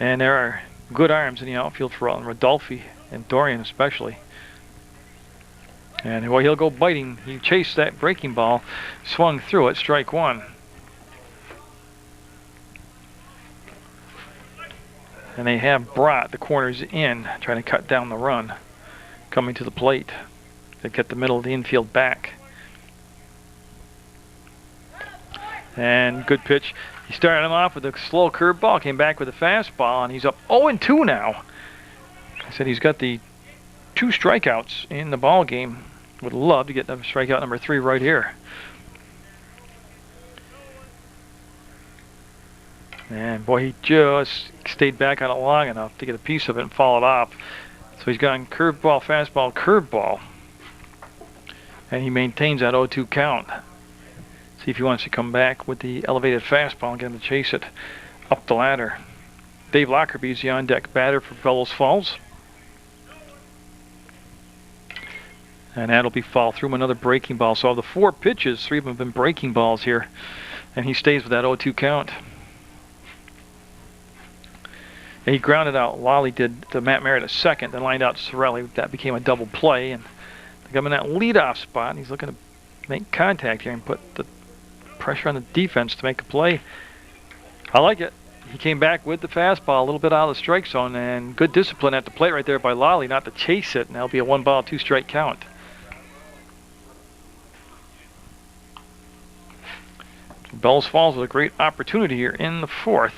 and there are good arms in the outfield for Rutland. Rodolfi and Dorian especially. And well, he'll go biting. He chased that breaking ball, swung through it, strike one. And they have brought the corners in, trying to cut down the run, coming to the plate to get the middle of the infield back. And good pitch. He started him off with a slow curveball, came back with a fastball, and he's up 0-2 now. I said he's got the 2 strikeouts in the ball game. Would love to get strikeout number 3 right here. And boy, he just stayed back on it long enough to get a piece of it and foul it off. So he's gone curveball, fastball, curveball. And he maintains that 0-2 count. See if he wants to come back with the elevated fastball and get him to chase it up the ladder. Dave Lockerbie is the on-deck batter for Bellows Falls. And that'll be foul through him, another breaking ball. So of the 4 pitches, 3 of them have been breaking balls here. And he stays with that 0-2 count. And he grounded out. Lally did to Matt Merritt at second, then lined out to Sorelli. That became a double play. And they got him in that leadoff spot. And he's looking to make contact here and put the pressure on the defense to make a play. I like it. He came back with the fastball a little bit out of the strike zone, and good discipline at the plate right there by Lally not to chase it, and that'll be a 1-ball, 2-strike count. Bellows Falls with a great opportunity here in the 4th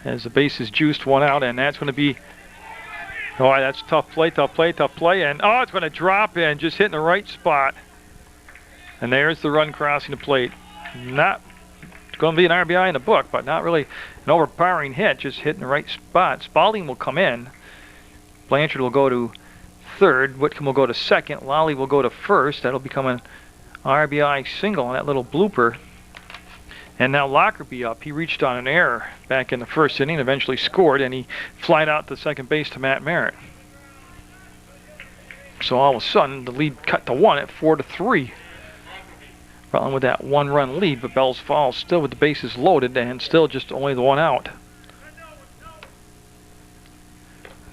as the base is juiced, 1 out, and that's going to be, oh, that's tough play, and oh, it's going to drop in, just hitting the right spot. And there's the run crossing the plate. Not going to be an RBI in the book, but not really an overpowering hit, just hitting the right spot. Spalding will come in. Blanchard will go to 3rd. Whitcomb will go to 2nd. Lally will go to 1st. That'll become an RBI single on that little blooper. And now Lockerbie up. He reached on an error back in the 1st inning, eventually scored, and he flied out to second base to Matt Merritt. So all of a sudden, the lead cut to 1 at 4-3. Rutland with that 1-run lead, but Bellows Falls still with the bases loaded and still just only the 1 out.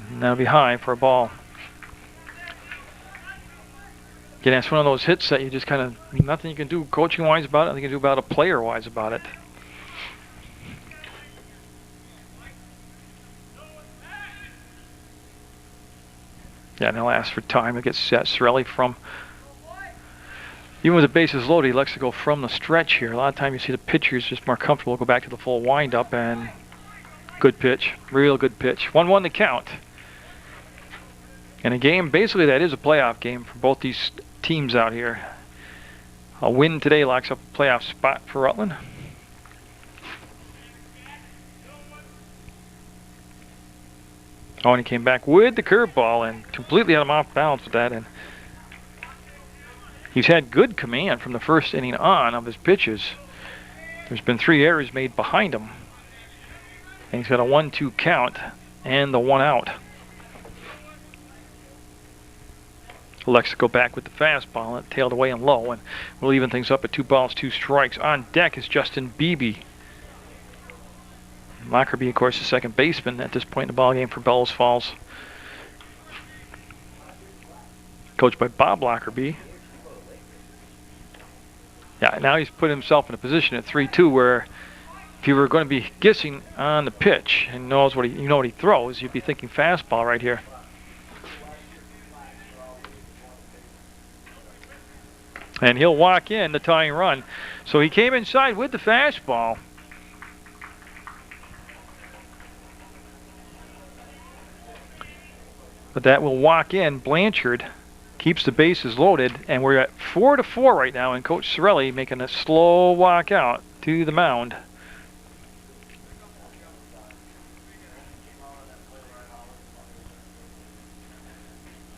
And that'll be high for a ball. Again, that's one of those hits that you just kind of, nothing you can do coaching-wise about it, nothing you can do about it player-wise about it. Yeah, and they'll ask for time to get set. Sorelli from, even with the bases loaded, he likes to go from the stretch here. A lot of times you see the pitchers just more comfortable, go back to the full windup, and good pitch, real good pitch. 1-1 to count. And a game, basically that is a playoff game for both these teams out here. A win today locks up a playoff spot for Rutland. Oh, and he came back with the curveball and completely had him off balance with that. And he's had good command from the first inning on of his pitches. There's been 3 errors made behind him. And he's got a 1-2 count and the 1 out. Elects to go back with the fastball, and it tailed away and low, and we'll even things up at 2 balls, 2 strikes. On deck is Justin Beebe. Lockerbie, of course, the second baseman at this point in the ballgame for Bellows Falls. Coached by Bob Lockerbie. Yeah, now he's put himself in a position at 3-2 where if you were going to be guessing on the pitch and knows what you know what he throws, you'd be thinking fastball right here. And he'll walk in the tying run. So he came inside with the fastball. But that will walk in. Blanchard keeps the bases loaded, and we're at 4-4 right now, and Coach Sorelli making a slow walk out to the mound.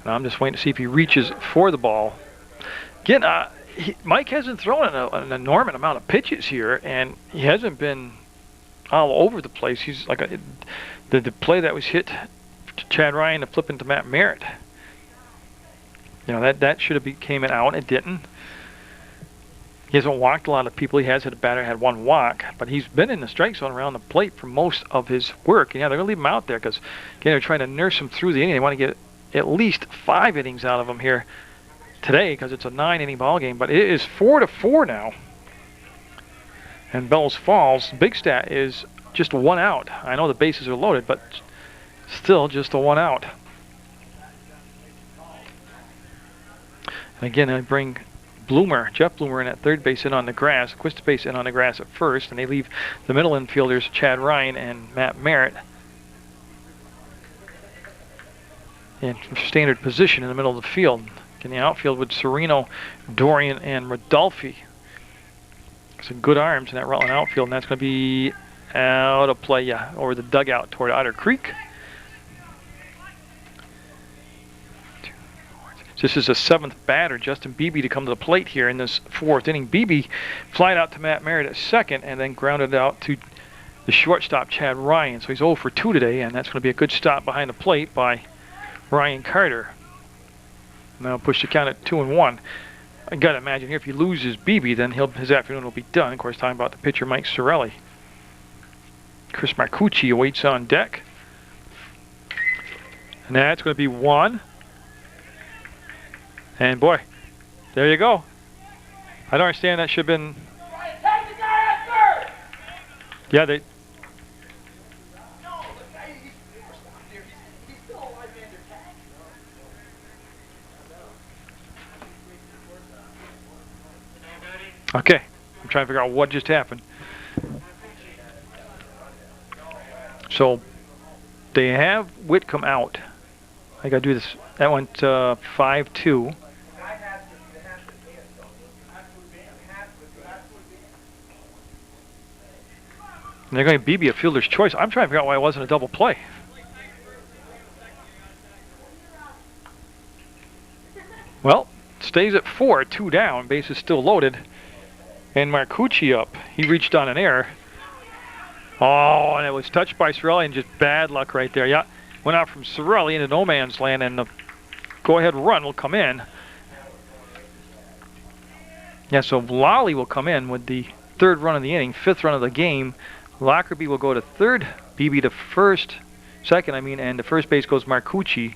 And I'm just waiting to see if he reaches for the ball. Again, Mike hasn't thrown an enormous amount of pitches here, and he hasn't been all over the place. He's like the play that was hit to Chad Ryan to flip into Matt Merritt. You know, that should have came out. It didn't. He hasn't walked a lot of people. He has hit a batter, had 1 walk, but he's been in the strike zone around the plate for most of his work. And yeah, they're going to leave him out there because, again, they're trying to nurse him through the inning. They want to get at least 5 innings out of him here today because it's a 9-inning ball game. But it is 4-4 now. And Bellows Falls, big stat is just 1 out. I know the bases are loaded, but still just a 1 out. And again, I bring Jeff Bloomer in at third base in on the grass, Quistapase in on the grass at first, and they leave the middle infielders, Chad Ryan and Matt Merritt, in standard position in the middle of the field. In the outfield with Sereno, Dorian, and Rodolfi. Some good arms in that Rutland outfield, and that's going to be out of play, yeah, over the dugout toward Otter Creek. This is the 7th batter, Justin Beebe, to come to the plate here in this 4th inning. Beebe flied out to Matt Merritt at second and then grounded out to the shortstop, Chad Ryan. So he's 0 for 2 today, and that's going to be a good stop behind the plate by Ryan Carter. Now push the count at 2-1. I got to imagine here if he loses Beebe, then his afternoon will be done. Of course, talking about the pitcher, Mike Sorelli. Chris Marcucci awaits on deck. And that's going to be 1. And boy, there you go. I don't understand. That should have been. Yeah, they. Okay, I'm trying to figure out what just happened. So they have Whitcomb out. I gotta do this. That went 5-2. And they're going to Beebe a fielder's choice. I'm trying to figure out why it wasn't a double play. Well, stays at 4, 2 down. Base is still loaded. And Marcucci up. He reached on an error. Oh, and it was touched by Sorelli, and just bad luck right there. Yeah, went out from Sorelli into no man's land, and the go-ahead run will come in. Yeah, so Lally will come in with the 3rd run of the inning, 5th run of the game. Lockerbie will go to 3rd, Beebe to second, and the first base goes Marcucci.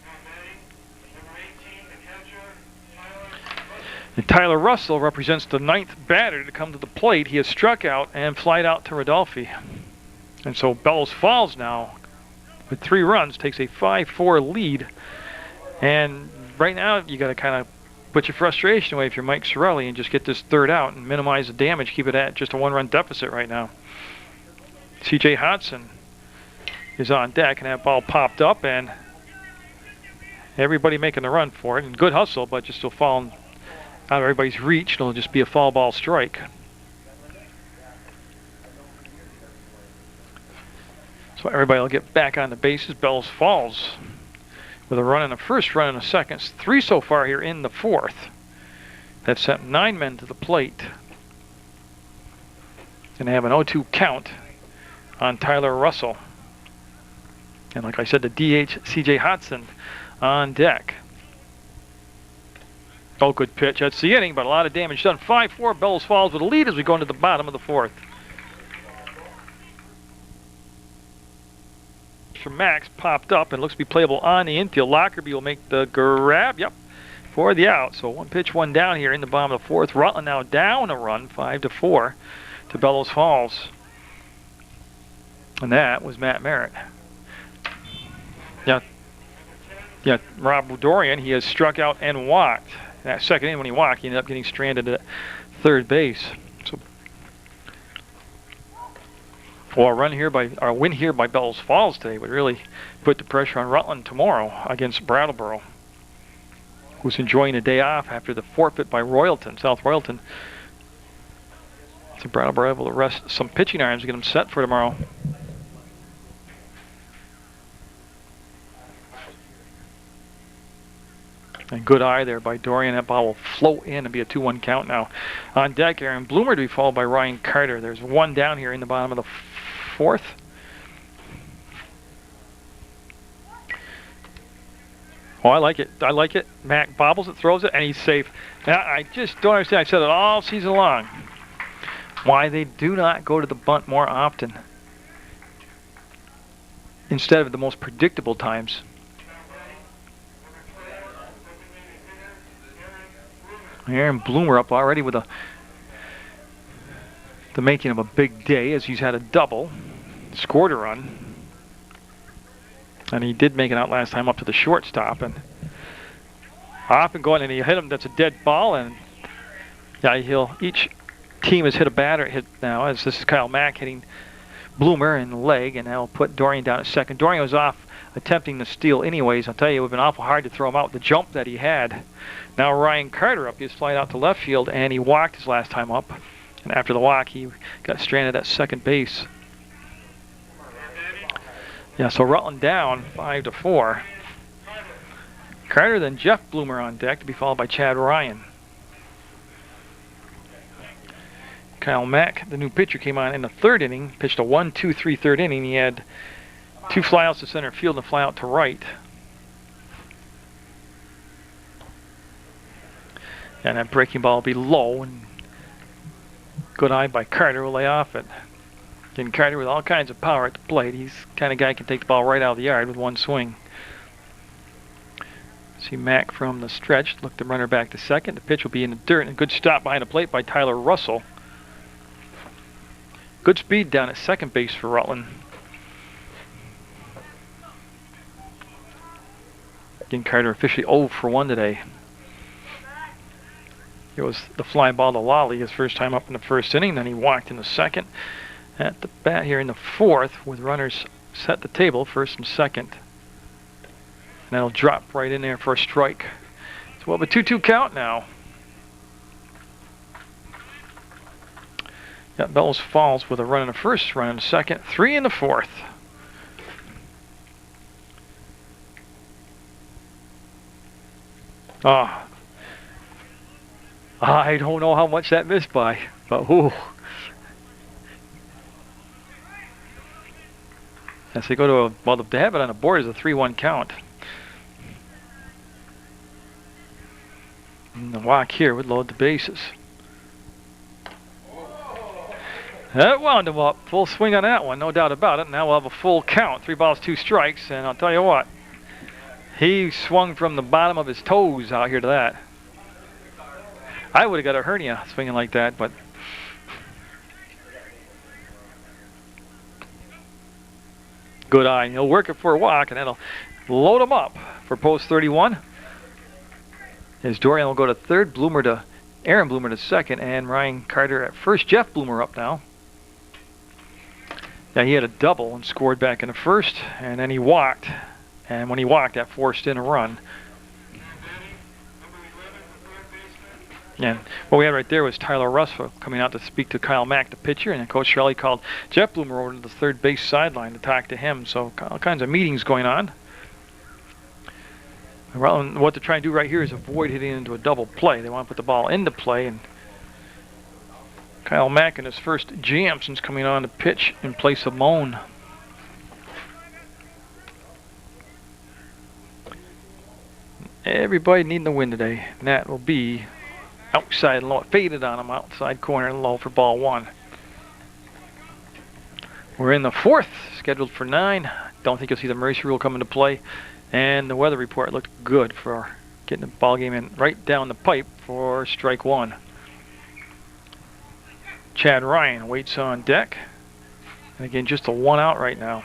And Tyler Russell represents the 9th batter to come to the plate. He has struck out and flied out to Rodolfi. And so Bellows Falls now, with 3 runs, takes a 5-4 lead. And right now, you got to kind of put your frustration away if you're Mike Sorelli and just get this 3rd out and minimize the damage. Keep it at just a 1-run deficit right now. C.J. Hodson is on deck, and that ball popped up, and everybody making the run for it. And good hustle, but just still falling out of everybody's reach. It'll just be a foul ball strike. So everybody will get back on the bases. Bellows falls with a run in the first, run in the second. 3 so far here in the fourth. They've sent 9 men to the plate. And they have an 0-2 count on Tyler Russell. And like I said, the DH, C.J. Hodson on deck. Oh, good pitch. That's the inning, but a lot of damage done. 5-4, Bellows falls with a lead as we go into the bottom of the fourth. From Max popped up and looks to be playable on the infield. Lockerbie will make the grab. Yep, for the out. So 1 pitch, 1 down here in the bottom of the fourth. Rutland now down a run, 5-4 to Bellows Falls. And that was Matt Merritt. Yeah, Rob Dorian, he has struck out and walked. That second inning when he walked, he ended up getting stranded at third base. So, well, a win here by Bellows Falls today would really put the pressure on Rutland tomorrow against Brattleboro, who's enjoying a day off after the forfeit by Royalton, South Royalton. So Brattleboro able to rest some pitching irons to get them set for tomorrow. And good eye there by Dorian. That ball will float in and be a 2-1 count now. On deck, Aaron Bloomer to be followed by Ryan Carter. There's 1 down here in the bottom of the fourth. Oh, I like it. I like it. Mac bobbles it, throws it, and he's safe. I just don't understand. I said it all season long. Why they do not go to the bunt more often instead of the most predictable times. Aaron Bloomer up already with the making of a big day as he's had a double, scored a run, and he did make it out last time up to the shortstop, and off and going, and he hit him. That's a dead ball, and yeah, each team has hit a batter hit now, as this is Kyle Mack hitting Bloomer in the leg, and that'll put Dorian down at second. Dorian was off attempting to steal anyways. I'll tell you, it would have been awful hard to throw him out, the jump that he had. Now Ryan Carter up, he's flying out to left field, and he walked his last time up. And after the walk, he got stranded at second base. Yeah, so Rutland down 5-4. Carter, then Jeff Bloomer on deck to be followed by Chad Ryan. Kyle Mack, the new pitcher, came on in the third inning, pitched a 1-2-3 third inning. He had 2 flyouts to center field and a flyout to right. And that breaking ball will be low, and good eye by Carter will lay off it. And Carter with all kinds of power at the plate. He's the kind of guy who can take the ball right out of the yard with 1 swing. See Mack from the stretch, look the runner back to second. The pitch will be in the dirt, and a good stop behind the plate by Tyler Russell. Good speed down at second base for Rutland. Again, Carter officially 0 for 1 today. It was the fly ball to Lolly his first time up in the first inning. Then he walked in the second. At the bat here in the fourth with runners set the table, first and second. And that'll drop right in there for a strike. So we'll have a 2-2 count now. Got Bellows Falls with a run in the first, run in the second, 3 in the fourth. Oh, I don't know how much that missed by, but ooh. As they go to a, well, they have it on the board as a 3-1 count. And the walk here would load the bases. That wound him up. Full swing on that one, no doubt about it. Now we'll have a full count. 3 balls, 2 strikes, and I'll tell you what. He swung from the bottom of his toes out here to that. I would have got a hernia swinging like that, but good eye. He'll work it for a walk, and that'll load him up for post 31. As Dorian will go to third, Aaron Bloomer to second, and Ryan Carter at first. Jeff Bloomer up now. Yeah, he had a double and scored back in the first, and then he walked. And when he walked, that forced in a run. And what we had right there was Tyler Russell coming out to speak to Kyle Mack, the pitcher, and Coach Shirley called Jeff Bloomer over to the third base sideline to talk to him. So all kinds of meetings going on. Well, what they're trying to do right here is avoid hitting into a double play. They want to put the ball into play, and Kyle Mack in his first jam since coming on to pitch in place of Moan. Everybody needing the win today, and that will be outside low. It faded on him, outside corner and low for ball one. We're in the fourth, scheduled for 9. Don't think you'll see the Mercy rule come into play. And the weather report looked good for getting the ball game in right down the pipe for strike one. Chad Ryan waits on deck. And again, just a 1 out right now.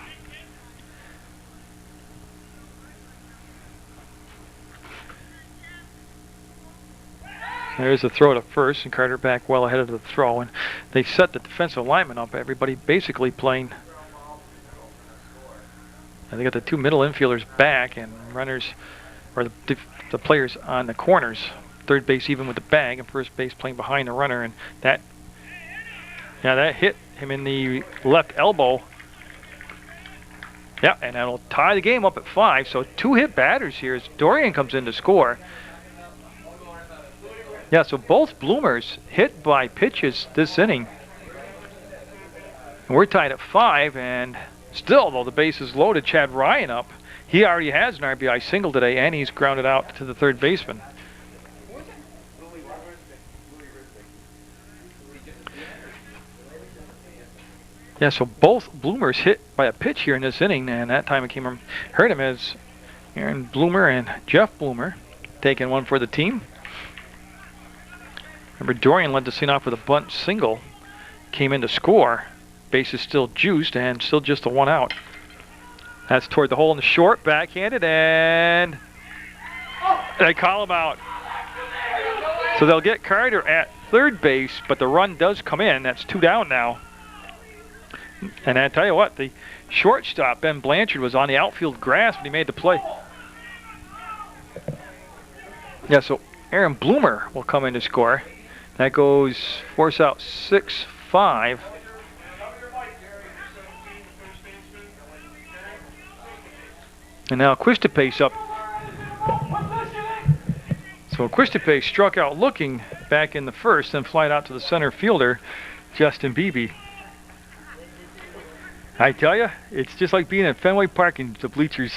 There's the throw to first, and Carter back well ahead of the throw. And they set the defensive lineman up. Everybody basically playing. And they got the 2 middle infielders back, and runners, or the players on the corners. Third base even with the bag, and first base playing behind the runner. And that hit him in the left elbow. Yeah, and that'll tie the game up at 5. So 2 hit batters here as Dorian comes in to score. Yeah, so both Bloomers hit by pitches this inning. And we're tied at 5, and still, though the base is loaded, Chad Ryan up. He already has an RBI single today, and he's grounded out to the third baseman. Yeah, so both Bloomers hit by a pitch here in this inning, and that time it hurt him as Aaron Bloomer and Jeff Bloomer taking one for the team. Remember, Dorian led the scene off with a bunt single, came in to score. Base is still juiced and still just a 1 out. That's toward the hole in the short, backhanded, and they call him out. So they'll get Carter at third base, but the run does come in. That's 2 down now. And I tell you what, the shortstop, Ben Blanchard, was on the outfield grass when he made the play. Yeah, so Aaron Bloomer will come in to score. That goes force out 6-5. And now Quistapace up. So Quistapace struck out looking back in the first, then flied out to the center fielder, Justin Beebe. I tell you, it's just like being at Fenway Park in the bleachers.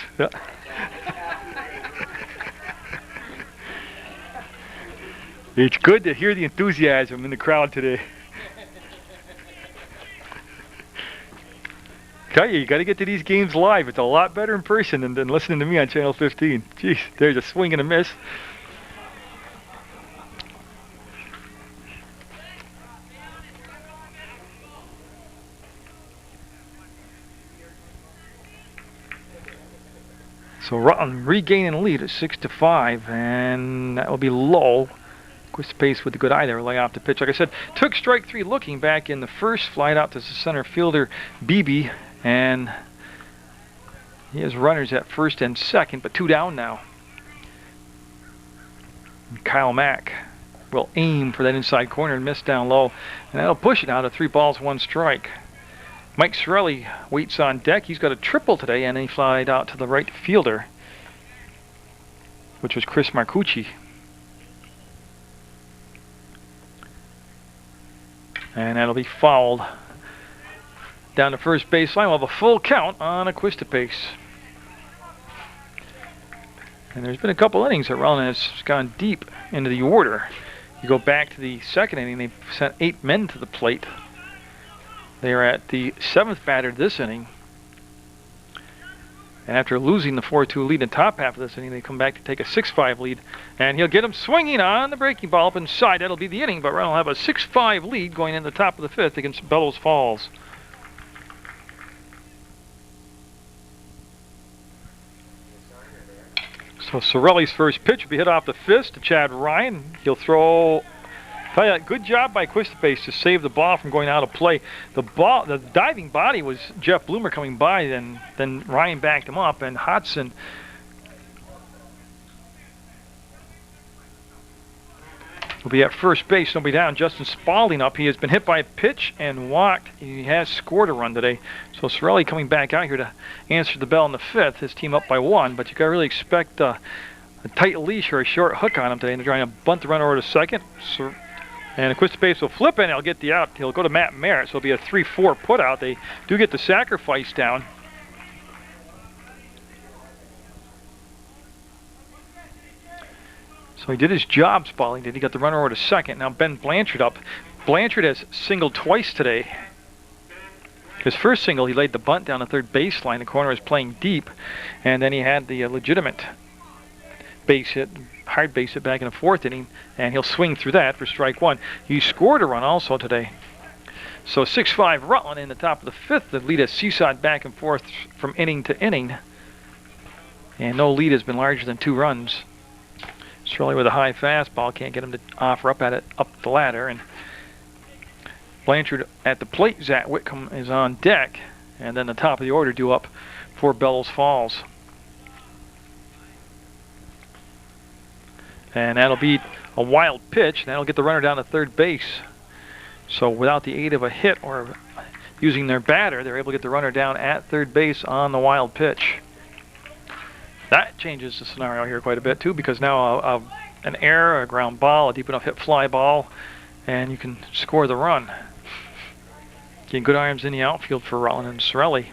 It's good to hear the enthusiasm in the crowd today. Tell you got to get to these games live. It's a lot better in person than listening to me on Channel 15. Jeez, there's a swing and a miss. So Rutland regaining the lead at 6-5, and that will be low. Quistapace with the good eye there, lay off the pitch. Like I said, took strike 3 looking back in the first, flied out to the center fielder, Beebe, and he has runners at first and second, but 2 down now. And Kyle Mack will aim for that inside corner and miss down low, and that'll push it out to 3 balls, 1 strike. Mike Sorelli waits on deck. He's got a triple today, and he flied out to the right fielder, which was Chris Marcucci. And that'll be fouled down the first baseline. We'll have a full count on a Quistapace. And there's been a couple innings that Rutland has gone deep into the order. You go back to the second inning, they sent 8 men to the plate. They are at the 7th batter this inning. And after losing the 4-2 lead in the top half of this inning, they come back to take a 6-5 lead. And he'll get him swinging on the breaking ball up inside. That'll be the inning, but Rutland will have a 6-5 lead going in the top of the 5th against Bellows Falls. So Sorelli's first pitch will be hit off the fist to Chad Ryan. He'll throw. Tell you, good job by Quistapace to save the ball from going out of play. The diving body was Jeff Bloomer coming by, then Ryan backed him up, and Hodson. will be at first base. Nobody down. Justin Spalding up. He has been hit by a pitch and walked. He has scored a run today. So Sorelli coming back out here to answer the bell in the 5th. His team up by 1, but you got to really expect a tight leash or a short hook on him today. And they're trying to bunt the runner over to second. And Equistapase will flip in. He'll get the out. He'll go to Matt Merritt. So it'll be a 3-4 put out. They do get the sacrifice down. So he did his job, Spalding did. He got the runner over to second. Now Ben Blanchard up. Blanchard has singled twice today. His first single, he laid the bunt down the third baseline. The corner is playing deep. And then he had the legitimate base hit, hard base hit back in the 4th inning. And he'll swing through that for strike 1. He scored a run also today. So 6-5 Rutland in the top of the 5th. The lead has seesawed back and forth from inning to inning. And no lead has been larger than 2 runs. Sorelli with a high fastball, can't get him to offer up at it up the ladder, and Blanchard at the plate. Zach Whitcomb is on deck, and then the top of the order due up for Bellows Falls. And that'll be a wild pitch. That'll get the runner down to third base. So without the aid of a hit or using their batter, they're able to get the runner down at third base on the wild pitch. That changes the scenario here quite a bit too, because now an error, a ground ball, a deep enough hit fly ball, and you can score the run. Getting good arms in the outfield for Rutland and Sorelli.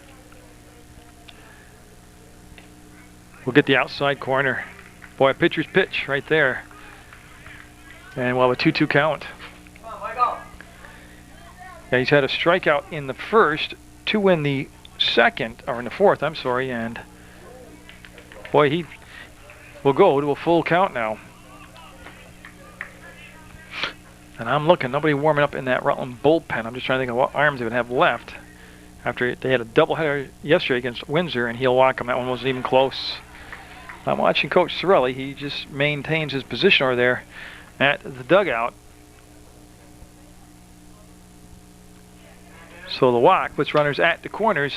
We'll get the outside corner. Boy, a pitcher's pitch right there. And we'll have a 2-2 count. Come on, Michael. Yeah, he's had a strikeout in the 1st, 2 in the 2nd, or in the 4th, I'm sorry, and boy, he will go to a full count now. And I'm looking, nobody warming up in that Rutland bullpen. I'm just trying to think of what arms they would have left after they had a doubleheader yesterday against Windsor and Heelwacom. That one wasn't even close. I'm watching Coach Sorelli. He just maintains his position over there at the dugout. So the walk puts runners at the corners.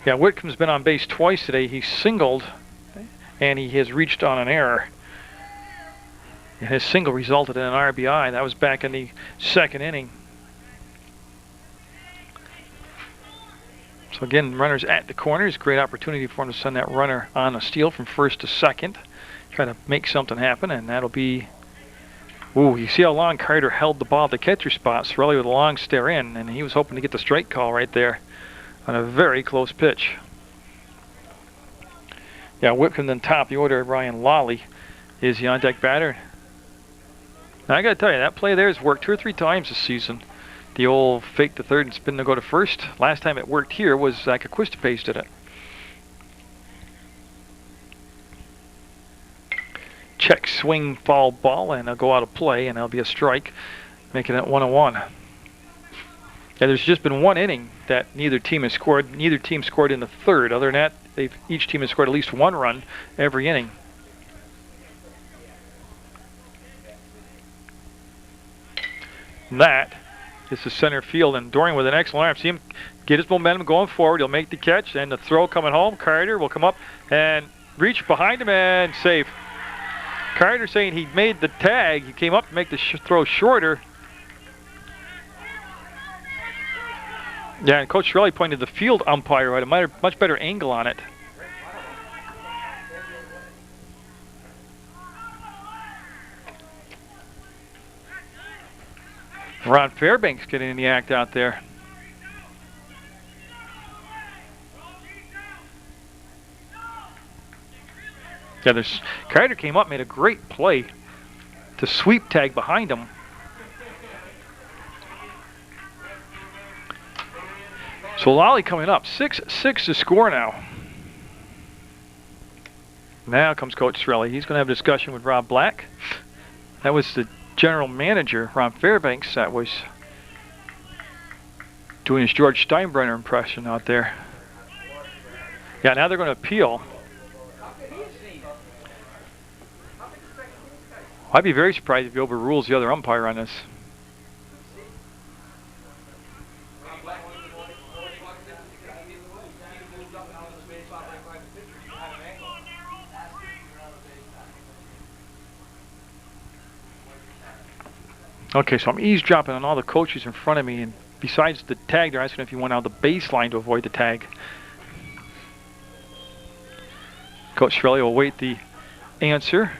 Yeah, Whitcomb's been on base twice today. He singled, and he has reached on an error. And his single resulted in an RBI. That was back in the 2nd inning. So again, runners at the corners. Great opportunity for him to send that runner on a steal from 1st to 2nd. Try to make something happen, and that'll be... Ooh, you see how long Carter held the ball at the catcher spot. Sorelli with a long stare in, and he was hoping to get the strike call right there on a very close pitch. Yeah, Whitcomb then top the order. Ryan Lawley is the on-deck batter. Now I got to tell you, that play there has worked 2 or 3 times this season. The old fake to third and spin to go to first. Last time it worked here was Zach Equistapase did it. Check, swing, foul ball, and they'll go out of play, and that'll be a strike, making it 1-1. Yeah, there's just been 1 inning that neither team has scored. Neither team scored in the 3rd. Other than that, each team has scored at least 1 run every inning. And that is the center field, and Dorian with an excellent arm. See him get his momentum going forward. He'll make the catch, and the throw coming home. Carter will come up and reach behind him and safe. Carter saying he made the tag. He came up to make the throw shorter. Yeah, and Coach Sorelli pointed the field umpire at a much better angle on it. Ron Fairbanks getting in the act out there. Yeah, Carter came up, made a great play to sweep tag behind him. So Lawley coming up, 6-6 to score now. Now comes Coach Sorelli. He's going to have a discussion with Rob Black. That was the general manager, Ron Fairbanks, that was doing his George Steinbrenner impression out there. Yeah, now they're going to appeal. I'd be very surprised if he overrules the other umpire on this. Okay, so I'm eavesdropping on all the coaches in front of me, and besides the tag, they're asking if you went out the baseline to avoid the tag. Coach Shirley will wait the answer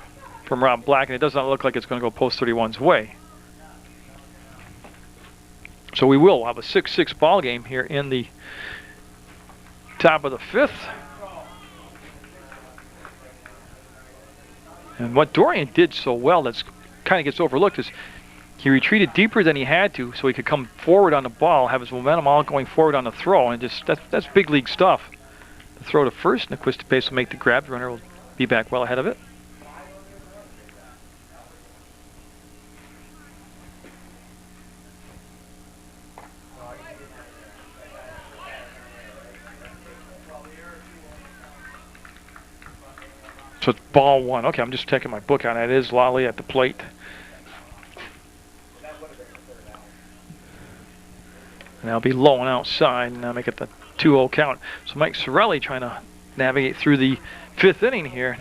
from Rob Black, and it does not look like it's going to go post 31's way. So we will have a 6-6 ball game here in the top of the 5th. And what Dorian did so well that's kind of gets overlooked is he retreated deeper than he had to so he could come forward on the ball, have his momentum all going forward on the throw, and just that's big league stuff. The throw to first, and Pace will make the grab. The runner will be back well ahead of it. So it's ball 1. Okay, I'm just checking my book out. It is Lally at the plate. And I'll be low and outside, and I'll make it the 2-0 count. So Mike Sorelli trying to navigate through the 5th inning here.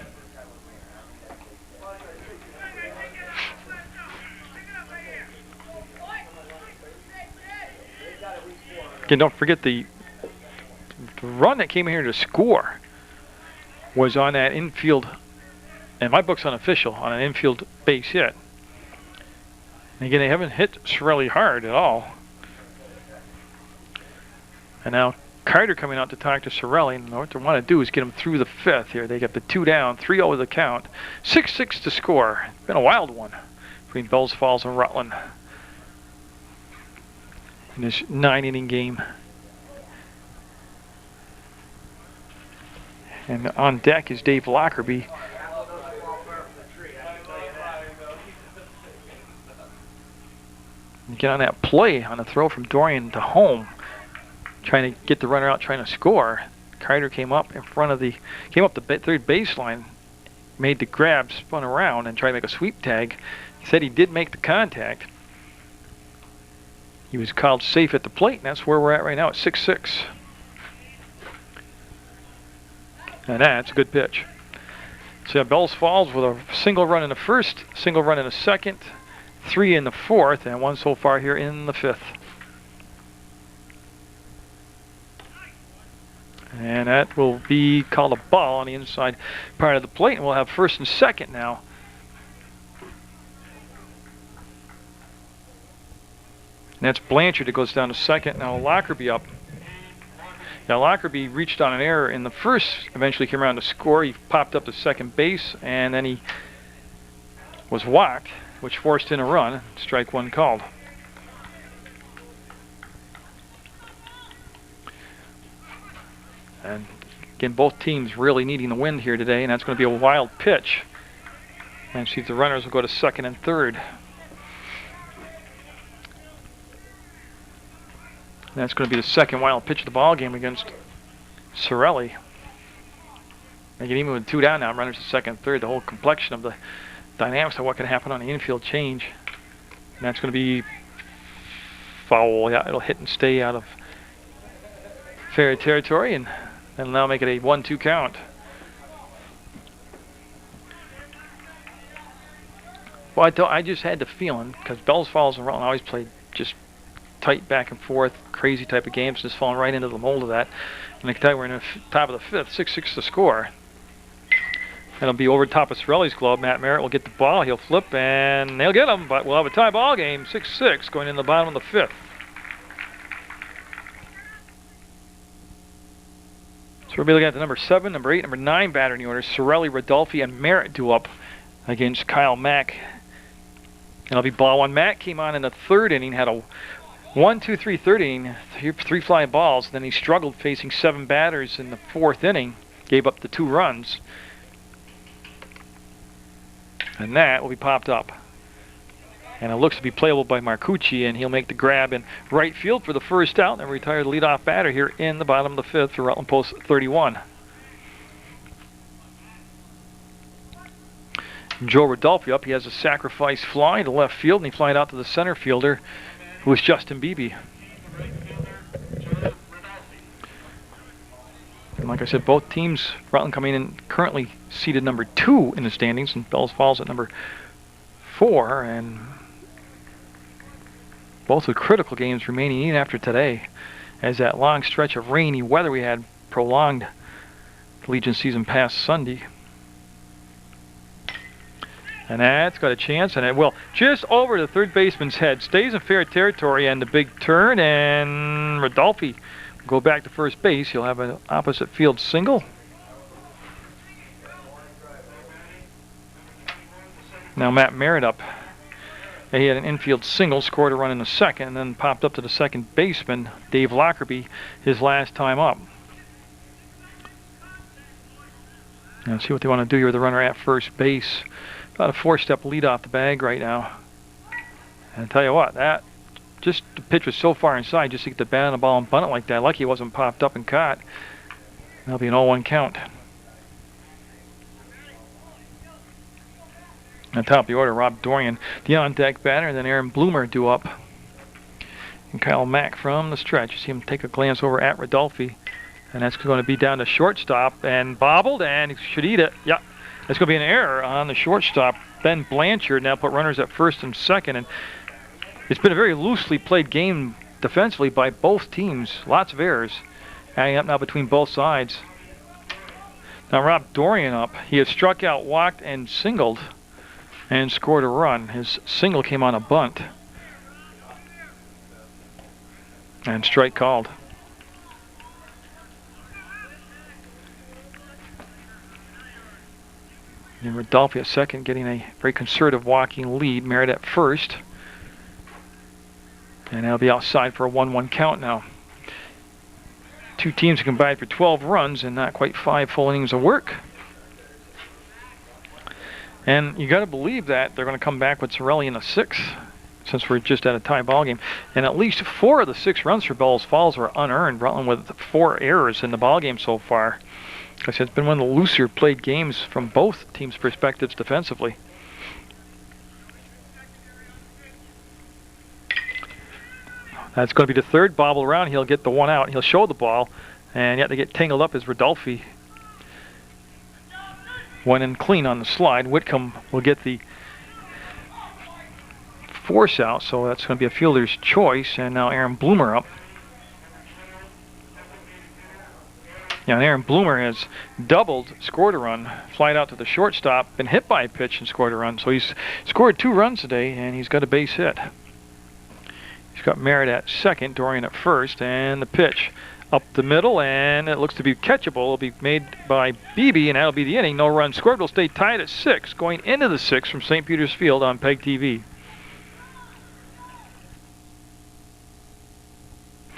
Again, don't forget the run that came here to score was on that infield, and my book's unofficial, on an infield base hit. And again, they haven't hit Sorelli hard at all. And now Carter coming out to talk to Sorelli, and what they want to do is get him through the 5th here. They got the 2 down, 3-0 the count, 6-6 to score. It's been a wild one between Bells Falls and Rutland in this 9-inning game. And on deck is Dave Lockerbie. Get on that play on the throw from Dorian to home, trying to get the runner out, trying to score. Carter came up in front of the, came up the 3rd baseline, made the grab, spun around, and tried to make a sweep tag. He said he did make the contact. He was called safe at the plate, and that's where we're at right now at 6-6. And that's a good pitch. So yeah, Bells Falls with a single run in the 1st, single run in the 2nd, 3 in the 4th, and 1 so far here in the 5th. And that will be called a ball on the inside part of the plate, and we'll have 1st and 2nd now. And that's Blanchard that goes down to 2nd. Now Lockerbie up. Now Lockerbie reached on an error in the 1st, eventually came around to score. He popped up to 2nd base, and then he was walked, which forced in a run. Strike 1 called. And again, both teams really needing the win here today, and that's going to be a wild pitch. And see if the runners will go to 2nd and 3rd. And that's going to be the 2nd wild pitch of the ball game against Sorelli. Again, even with 2 down now, runners to 2nd and 3rd, the whole complexion of the dynamics of what can happen on the infield change. And that's going to be foul. Yeah, it'll hit and stay out of fair territory, and that'll now make it a 1-2 count. Well, I just had the feeling, because Bells Falls and Rutland always played just tight back and forth, crazy type of games, just falling right into the mold of that. And I can tell you we're in the top of the 5th, 6-6 to score. It'll be over top of Sorelli's glove. Matt Merritt will get the ball. He'll flip, and they'll get him, but we'll have a tie ball game, 6-6, going in the bottom of the 5th. So we'll be looking at the number 7, number 8, number 9 batter in the order. Sorelli, Rodolfi, and Merritt do up against Kyle Mack. And it'll be ball 1. Mack came on in the 3rd inning, had a 1-2-3 3rd inning, 3 fly balls. Then he struggled facing 7 batters in the 4th inning, gave up the 2 runs. And that will be popped up. And it looks to be playable by Marcucci, and he'll make the grab in right field for the 1st out, and retire the leadoff batter here in the bottom of the 5th for Rutland Post 31. Joe Rodolfi up. He has a sacrifice fly to left field, and he flied out to the center fielder, who is Justin Beebe. And like I said, both teams, Rutland coming in currently seated number 2 in the standings, and Bells Falls at number 4. And Both with critical games remaining even after today, as that long stretch of rainy weather we had prolonged the Legion season past Sunday. And that's got a chance, and it will just over the third baseman's head. Stays in fair territory, and the big turn, and Rodolfi will go back to first base. He'll have an opposite field single. Now Matt Merritt up. He had an infield single, scored a run in the second, and then popped up to the second baseman, Dave Lockerbie, his last time up. Now see what they want to do here with the runner at first base. About a 4-step lead off the bag right now. And I tell you what, that just the pitch was so far inside, just to get the bat on the ball and bunt it like that. Lucky it wasn't popped up and caught. That'll be an 0-1 count. On top of the order, Rob Dorian, the on-deck batter, and then Aaron Bloomer due up. And Kyle Mack from the stretch. You see him take a glance over at Rodolfi. And that's going to be down to shortstop and bobbled, and he should eat it. Yeah. That's going to be an error on the shortstop, Ben Blanchard. Now put runners at first and second. And it's been a very loosely played game defensively by both teams. Lots of errors hanging up now between both sides. Now Rob Dorian up. He had struck out, walked, and singled and scored a run. His single came on a bunt. And strike called. And Rodolfi at second, getting a very conservative walking lead. Merritt at first. And they'll be outside for a 1-1 count now. Two teams combined for 12 runs and not quite 5 full innings of work. And you got to believe that they're going to come back with Sorelli in the 6th, since we're just at a tie ball game. And at least 4 of the 6 runs for Bellows Falls were unearned. Rutland with 4 errors in the ball game so far. I said it's been one of the looser played games from both teams' perspectives defensively. That's going to be the third bobble around. He'll get the one out. He'll show the ball, and yet they get tangled up as Rodolfi went in clean on the slide. Whitcomb will get the force out, so that's going to be a fielder's choice. And now Aaron Bloomer up. Yeah, and Aaron Bloomer has doubled, scored a run, flied out to the shortstop, been hit by a pitch and scored a run. So he's scored 2 runs today, and he's got a base hit. He's got Merritt at second, Dorian at first, and the pitch up the middle, and it looks to be catchable. It'll be made by Beebe, and that'll be the inning. No run scored. Will stay tied at 6, going into the 6th from St. Peter's Field on PEGTV.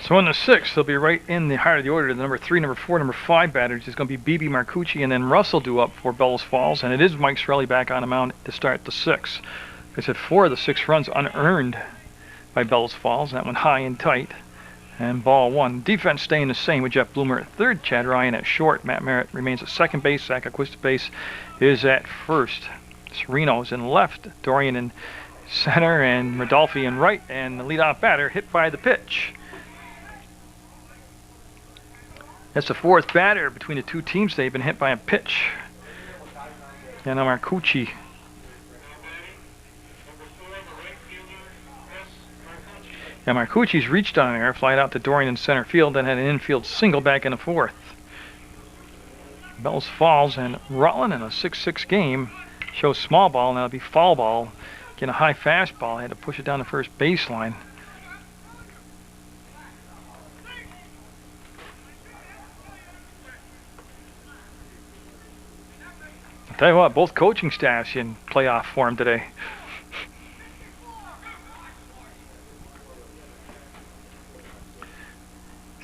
So in the 6th, they'll be right in the heart of the order. The number 3, number 4, number 5 batters is going to be Beebe, Marcucci, and then Russell due up for Bellows Falls. And it is Mike Sorelli back on the mound to start the 6th. I said 4 of the 6 runs unearned by Bellows Falls. That one high and tight. And ball 1. Defense staying the same with Jeff Bloomer at third, Chad Ryan at short. Matt Merritt remains at second base. Zach Aquistapase is at first. Sereno's in left. Dorian in center, and Rodolfi in right. And the leadoff batter hit by the pitch. That's the 4th batter between the two teams. They've been hit by a pitch. And now Marcucci. Yeah, Marcucci's reached on there, flied out to Dorian in center field, then had an infield single back in the 4th. Bellows Falls and Rutland in a 6-6 game. Shows small ball, now it'll be foul ball. Getting a high fastball, had to push it down the first baseline. Tell you what, both coaching staffs in playoff form today.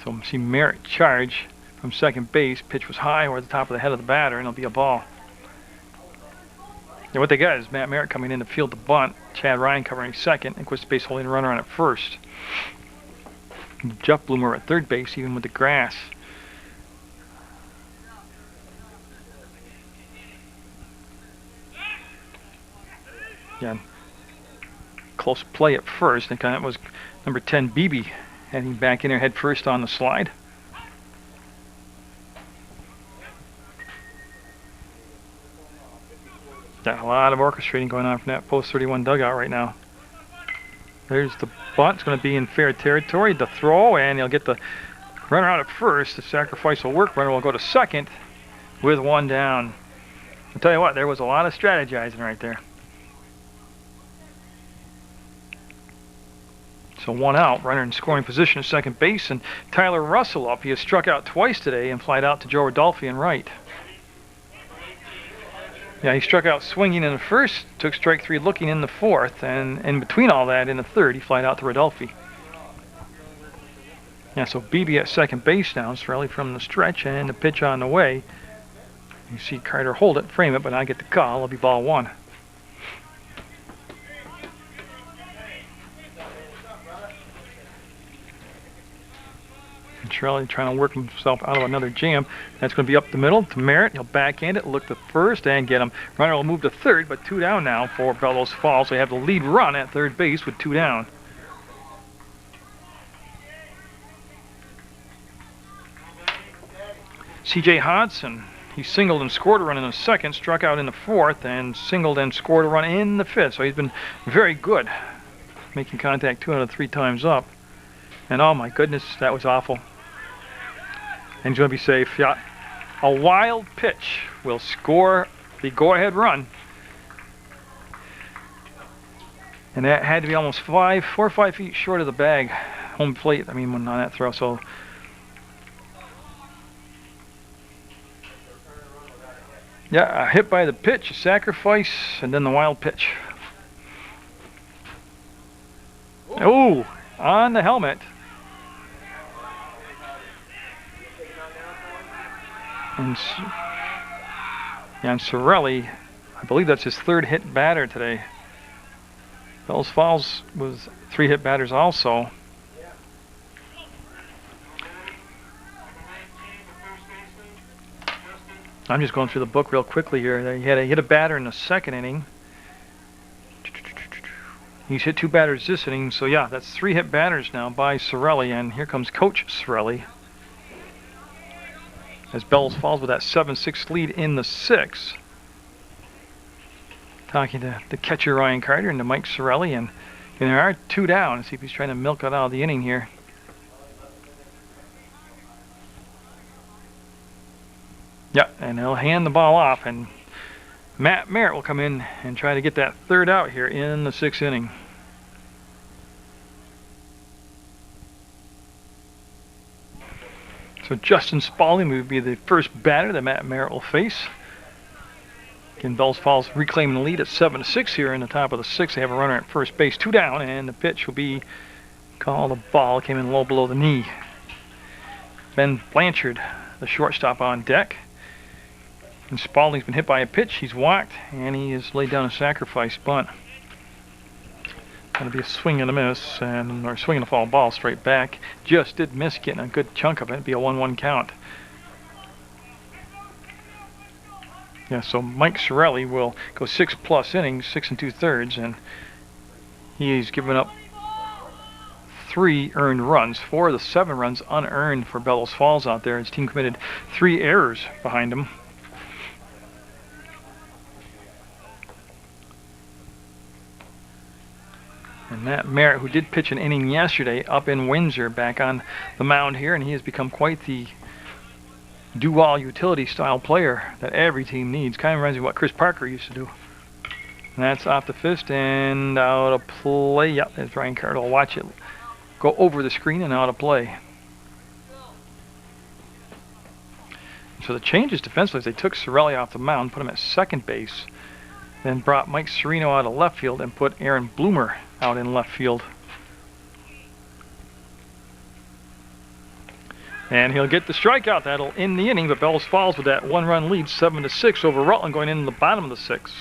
So see Merritt charge from second base. Pitch was high over the top of the head of the batter, and it'll be a ball. And what they got is Matt Merritt coming in to field the bunt. Chad Ryan covering second, and Aquistapase holding the runner on at first. And Jeff Bloomer at third base, even with the grass. Yeah, close play at first. And that was number 10, Beebe, heading back in there head first on the slide. Got a lot of orchestrating going on from that post 31 dugout right now. There's the bunt. It's going to be in fair territory. The throw, and he'll get the runner out at first. The sacrifice will work. Runner will go to second with one down. I'll tell you what, there was a lot of strategizing right there. So one out, runner in scoring position at second base, and Tyler Russell up. He has struck out twice today and flied out to Joe Rodolphe in right. Yeah, he struck out swinging in the first, took strike 3 looking in the fourth, and in between all that, in the third, he flied out to Rodolphe. Yeah, so BB at second base now. Sorelli from the stretch, and the pitch on the way. You see Carter hold it, frame it, but I get the call. It'll be ball 1. And Sorelli trying to work himself out of another jam. That's going to be up the middle to Merritt. He'll backhand it, look to first, and get him. Runner will move to third, but 2 down now for Bellows Falls. They have the lead run at third base with 2 down. C.J. Hodson, he singled and scored a run in the second, struck out in the fourth, and singled and scored a run in the fifth. So he's been very good, making contact 2 out of 3 times up. And oh my goodness, that was awful. And he's going to be safe. Yeah, a wild pitch will score the go-ahead run. And that had to be almost 4 or 5 feet short of the bag, home plate. I mean, on that throw. So. Yeah, a hit by the pitch, a sacrifice, and then the wild pitch. Oh, on the helmet. And Sorelli, I believe that's his 3rd hit batter today. Bellows Falls was 3 hit batters also. I'm just going through the book real quickly here. He hit a batter in the second inning. He's hit 2 batters this inning, so yeah, that's 3 hit batters now by Sorelli, and here comes Coach Sorelli. As Bellows Falls with that 7-6 lead in the 6th. Talking to the catcher Ryan Carter and to Mike Sorelli, and there are 2 down. Let's see if he's trying to milk it out of the inning here. Yeah, and he'll hand the ball off, and Matt Merritt will come in and try to get that 3rd out here in the 6th inning. So Justin Spalding will be the first batter that Matt Merritt will face. Again, Bellows Falls reclaiming the lead at 7-6 here in the top of the 6th. They have a runner at first base, 2 down, and the pitch will be called a ball. Came in low below the knee. Ben Blanchard, the shortstop, on deck. And Spalding's been hit by a pitch. He's walked, and he has laid down a sacrifice bunt. Going to be a swing and a miss, or swing and a foul ball straight back. Just did miss getting a good chunk of it. It'd be a 1-1 count. Yeah, so Mike Sorelli will go 6+ innings, 6 2/3, and he's given up 3 earned runs. 4 of the 7 runs unearned for Bellows Falls out there. His team committed 3 errors behind him. And Matt Merritt, who did pitch an inning yesterday up in Windsor, back on the mound here, and he has become quite the do-all utility style player that every team needs. Kind of reminds me of what Chris Parker used to do. And that's off the fist and out of play. Yep, there's Ryan Carter. I'll watch it go over the screen and out of play. So the changes defensively is they took Sorelli off the mound, put him at second base, then brought Mike Serino out of left field and put Aaron Bloomer out in left field. And he'll get the strikeout. That'll end the inning, but Bellows Falls with that 1-run lead, 7-6 over Rutland going into the bottom of the 6th.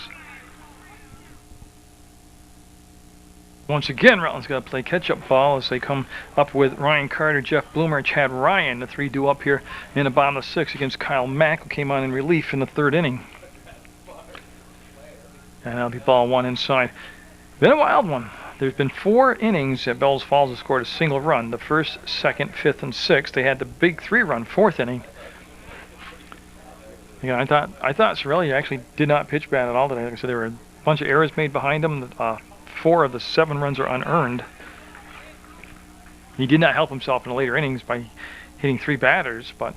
Once again, Rutland's got to play catch-up ball as they come up with Ryan Carter, Jeff Bloomer, and Chad Ryan. The 3 due up here in the bottom of the 6th against Kyle Mack, who came on in relief in the 3rd inning. And that'll be ball 1 inside. Been a wild one. There's been 4 innings that Bellows Falls has scored a single run. The 1st, 2nd, 5th, and 6th. They had the big 3-run 4th inning. Yeah, I thought Sorelli actually did not pitch bad at all today. Like I said, there were a bunch of errors made behind him. 4 of the 7 runs are unearned. He did not help himself in the later innings by hitting 3 batters, but.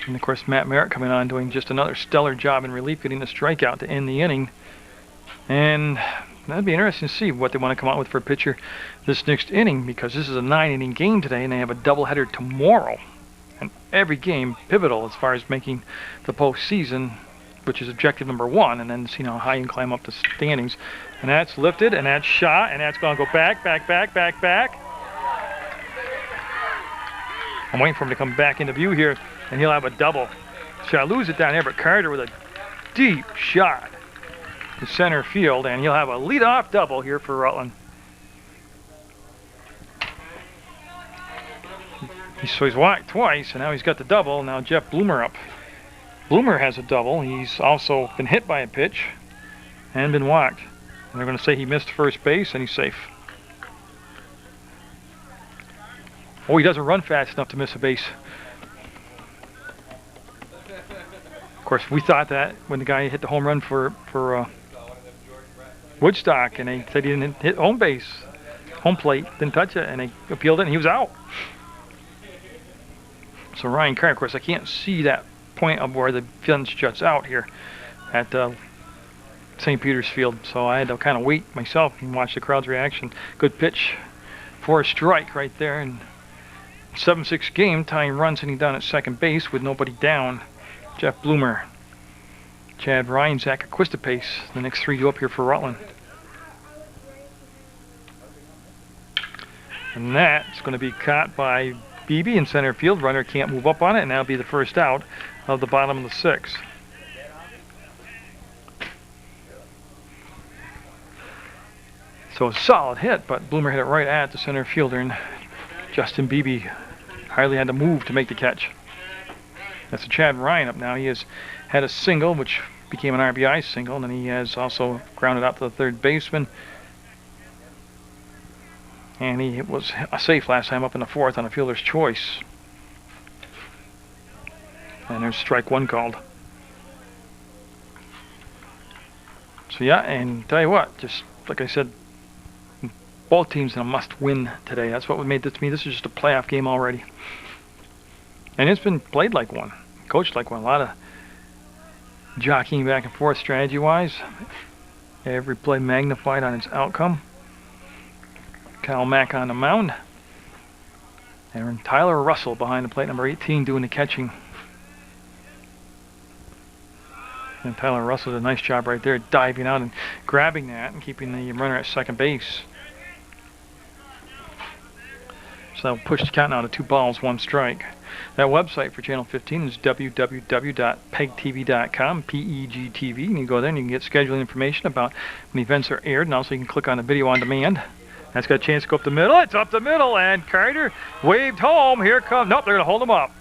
And of course, Matt Merritt coming on doing just another stellar job in relief, getting the strikeout to end the inning. And that'd be interesting to see what they want to come out with for a pitcher this next inning, because this is a 9-inning game today, and they have a doubleheader tomorrow. And every game pivotal as far as making the postseason, which is objective number 1, and then seeing how high you can climb up the standings. And that's lifted, and that's shot, and that's going to go back. I'm waiting for him to come back into view here, and he'll have a double. Shall lose it down there, but Carter with a deep shot to center field, and he'll have a leadoff double here for Rutland. So he's walked twice, and now he's got the double. Now Jeff Bloomer up. Bloomer has a double. He's also been hit by a pitch and been walked. And they're going to say he missed first base, and he's safe. Oh, he doesn't run fast enough to miss a base. Of course, we thought that when the guy hit the home run for Woodstock, and they said he didn't hit home base, home plate, didn't touch it, and they appealed it, and he was out. So Ryan Carter, of course, I can't see that point of where the fence juts out here at St. Peter's Field, so I had to kind of wait myself and watch the crowd's reaction. Good pitch for a strike right there, and 7-6 game, tying runs hitting down at second base with nobody down. Jeff Bloomer, Chad Ryan, Zach Aquistapace, the next 3 go up here for Rutland. And that's going to be caught by Beebe in center field. Runner can't move up on it, and that'll be the first out of the bottom of the 6th. So a solid hit, but Bloomer hit it right at the center fielder, and Justin Beebe hardly had to move to make the catch. That's a Chad Ryan up now. He has had a single, which became an RBI single, and then he has also grounded out to the third baseman. And he was safe last time up in the 4th on a fielder's choice. And there's strike 1 called. So yeah, and tell you what, just like I said, both teams in a must-win today. That's what made this to me. This is just a playoff game already. And it's been played like one, coached like one. A lot of jockeying back and forth strategy-wise. Every play magnified on its outcome. Kyle Mack on the mound. And Tyler Russell behind the plate, number 18, doing the catching. And Tyler Russell did a nice job right there, diving out and grabbing that and keeping the runner at second base. So that'll push the count now to 2 balls, 1 strike. That website for Channel 15 is www.pegtv.com, PEGTV. You can go there and you can get scheduling information about when events are aired, and also you can click on the video on demand. That's got a chance to go up the middle. It's up the middle, and Carter waved home. Here comes, nope, they're going to hold him up.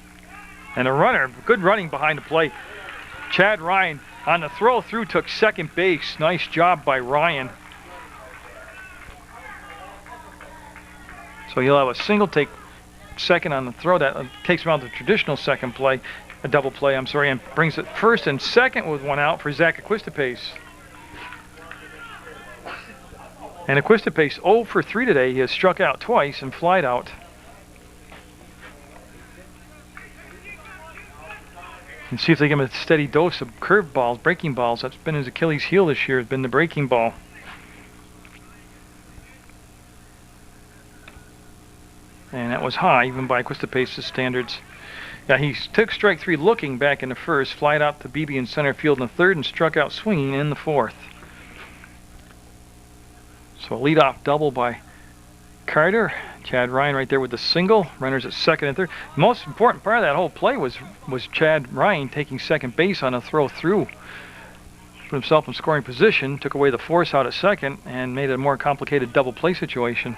And the runner, good running behind the plate. Chad Ryan on the throw through took second base. Nice job by Ryan. So he'll have a single, take second on the throw. That takes him out of the traditional second play, a double play, I'm sorry, and brings it first and second with 1 out for Zach Aquistapace. And Aquistapace 0 for 3 today. He has struck out twice and flied out. And see if they give him a steady dose of curved balls, breaking balls. That's been his Achilles heel this year, has been the breaking ball. And that was high, even by Aquistapace's standards. Yeah, he took strike 3 looking back in the 1st, flied out to Beebe in center field in the 3rd, and struck out swinging in the 4th. So a leadoff double by Carter. Chad Ryan right there with the single. Runners at second and third. The most important part of that whole play was Chad Ryan taking second base on a throw through. Put himself in scoring position, took away the force out at second, and made it a more complicated double play situation.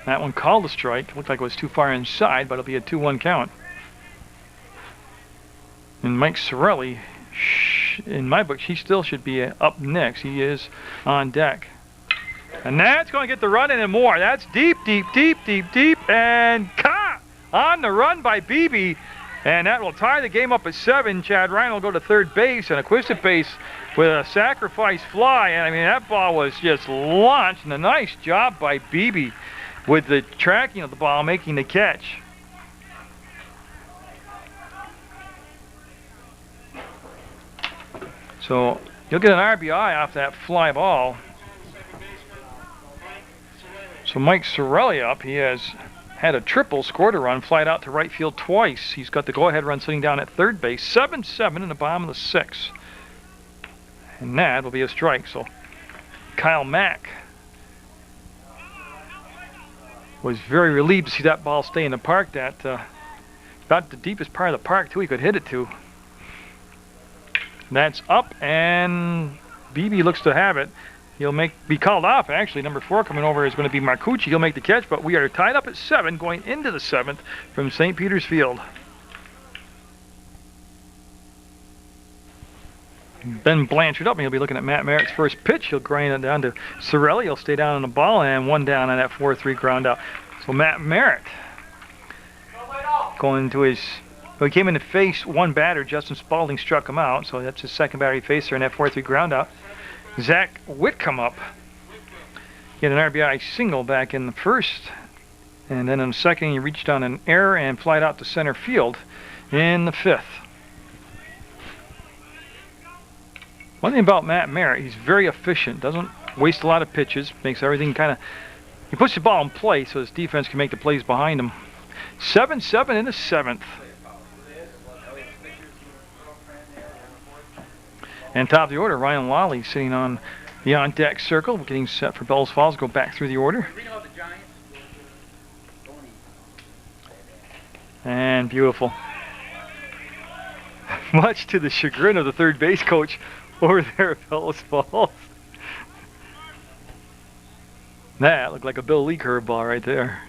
That one called a strike. Looked like it was too far inside, but it'll be a 2-1 count. And Mike Sorelli, in my book, he still should be up next. He is on deck. And that's going to get the run in and more. That's deep, deep, deep, deep, deep. And caught on the run by Beebe. And that will tie the game up at 7. Chad Ryan will go to third base, and Equistapase with a sacrifice fly. And I mean, that ball was just launched, and a nice job by Beebe with the tracking of the ball, making the catch. So you'll get an RBI off that fly ball. So Mike Sorelli up. He has had a triple, scored a run, flied out to right field twice. He's got the go-ahead run sitting down at third base. 7-7 in the bottom of the 6th. And that will be a strike. So Kyle Mack was very relieved to see that ball stay in the park. That about the deepest part of the park too he could hit it to. That's up, and Beebe looks to have it. He'll be called off, actually. Number 4 coming over is going to be Marcucci. He'll make the catch, but we are tied up at 7 going into the 7th from St. Peter's Field. Ben Blanchard up, and he'll be looking at Matt Merritt's first pitch. He'll grind it down to Sorelli. He'll stay down on the ball, and 1 down on that 4-3 ground out. So Matt Merritt going to his... Well, he came in to face 1 batter. Justin Spaulding struck him out, so that's his second batter he faced there in that 4-3 ground out. Zach Whitcomb up. He had an RBI single back in the 1st, and then in the 2nd he reached on an error and flied out to center field in the 5th. One thing about Matt Merritt, he's very efficient, doesn't waste a lot of pitches, makes everything kind of... He puts the ball in play so his defense can make the plays behind him. 7-7 in the 7th. And top of the order, Ryan Lawley sitting on the on-deck circle, getting set for Bellows Falls. Go back through the order. And beautiful. Much to the chagrin of the third base coach over there at Bellows Falls. That looked like a Bill Lee curveball right there.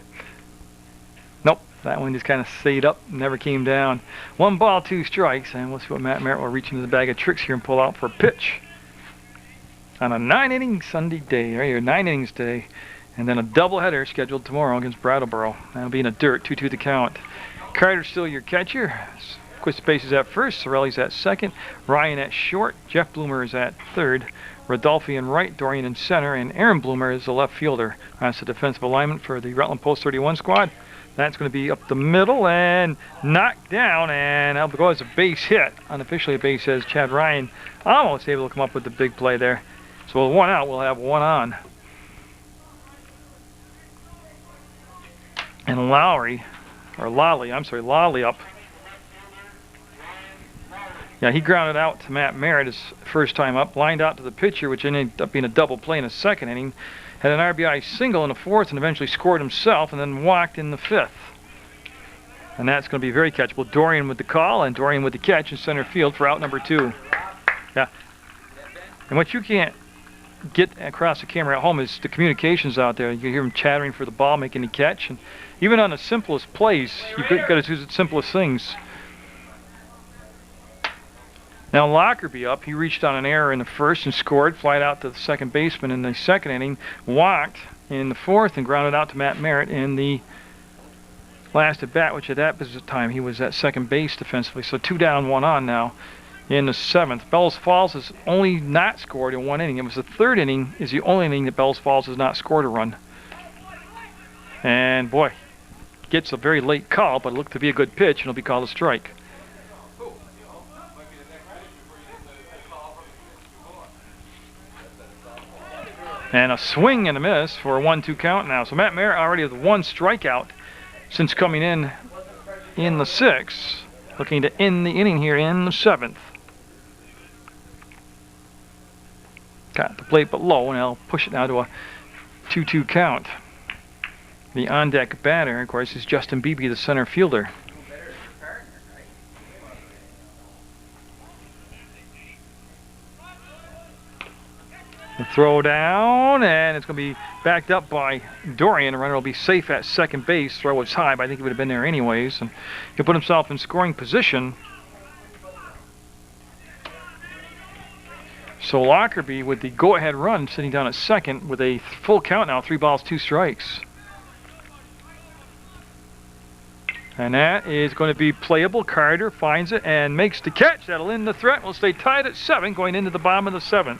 Nope, that one just kind of stayed up, never came down. 1 ball, 2 strikes, and we'll see what Matt Merritt will reach into the bag of tricks here and pull out for a pitch. On a 9-inning Sunday day, right here, 9 innings day, and then a doubleheader scheduled tomorrow against Brattleboro. That'll be in a dirt, 2-2 the count. Carter's still your catcher. Equistapase is at first, Sorelli's at second, Ryan at short, Jeff Bloomer is at third, Rodolphe in right, Dorian in center, and Aaron Bloomer is the left fielder. That's the defensive alignment for the Rutland Post 31 squad. That's going to be up the middle and knocked down, and that'll go as a base hit. Unofficially a base as Chad Ryan almost able to come up with the big play there. So with 1 out, we'll have 1 on. And Lawley up. Yeah, he grounded out to Matt Merritt his first time up, lined out to the pitcher, which ended up being a double play in the 2nd inning. Had an RBI single in the 4th and eventually scored himself, and then walked in the 5th. And that's going to be very catchable. Dorian with the call and Dorian with the catch in center field for out number 2. Yeah. And what you can't get across the camera at home is the communications out there. You can hear him chattering for the ball, making the catch. And even on the simplest plays, you've got to do the simplest things. Now Lockerbie up. He reached on an error in the 1st and scored. Flied out to the second baseman in the 2nd inning. Walked in the 4th and grounded out to Matt Merritt in the last at bat, which at that time he was at second base defensively. So 2 down, 1 on now in the 7th. Bellows Falls has only not scored in 1 inning. It was the 3rd inning is the only inning that Bellows Falls has not scored a run. And boy, gets a very late call, but it looked to be a good pitch, and it'll be called a strike. And a swing and a miss for a 1-2 count now. So Matt Merritt already with 1 strikeout since coming in the 6th. Looking to end the inning here in the 7th. Got the plate but low, and I'll push it now to a 2-2 count. The on-deck batter, of course, is Justin Beebe, the center fielder. The throw down, and it's going to be backed up by Dorian. The runner will be safe at second base. Throw was high, but I think he would have been there anyways. And he'll put himself in scoring position. So Lockerbie with the go-ahead run sitting down at second with a full count now, 3 balls, 2 strikes. And that is going to be playable. Carter finds it and makes the catch. That'll end the threat. We'll stay tied at 7 going into the bottom of the 7th.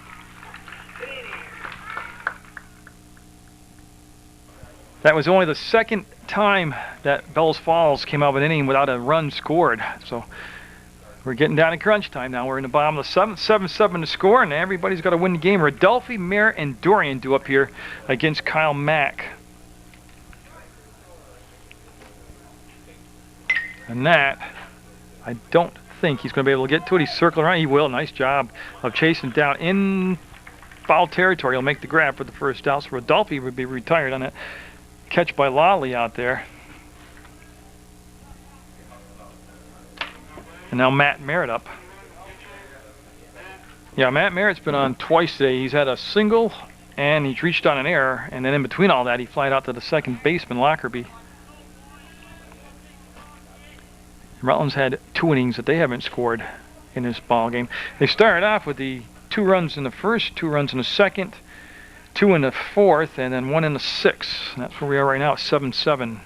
That was only the second time that Bellows Falls came out of an inning without a run scored. So we're getting down to crunch time now. We're in the bottom of the 7th, 7-7 to score, and everybody's got to win the game. Rodolphe, Merritt, and Dorian do up here against Kyle Mack. And that, I don't think he's going to be able to get to it. He's circling around. He will. Nice job of chasing down in foul territory. He'll make the grab for the first out. So Rodolphe would be retired on that catch by Lawley out there. And now Matt Merritt up. Yeah, Matt Merritt's been on twice today. He's had a single and he's reached on an error. And then in between all that, he flied out to the second baseman, Lockerbie. Rutland's had 2 innings that they haven't scored in this ball game. They started off with the 2 runs in the first, 2 runs in the second, 2 in the 4th, and then 1 in the 6th. And that's where we are right now at 7-7.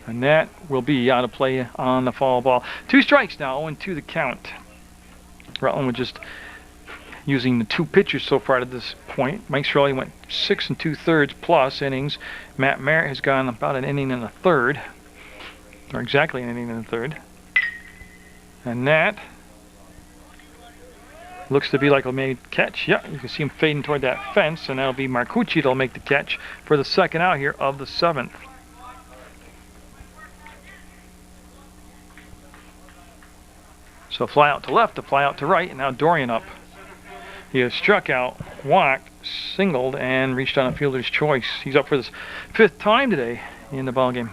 And that will be out of play on the foul ball. 2 strikes now, 0-2 the count. Rutland was just using the 2 pitchers so far to this point. Mike Shirley went 6 2/3 plus innings. Matt Merritt has gone about an inning and a third. Or exactly an inning and a third. And that looks to be like a made catch. Yeah, you can see him fading toward that fence, and that'll be Marcucci that'll make the catch for the second out here of the 7th. So fly out to left, a fly out to right, and now Dorian up. He has struck out, walked, singled, and reached on a fielder's choice. He's up for his 5th time today in the ballgame.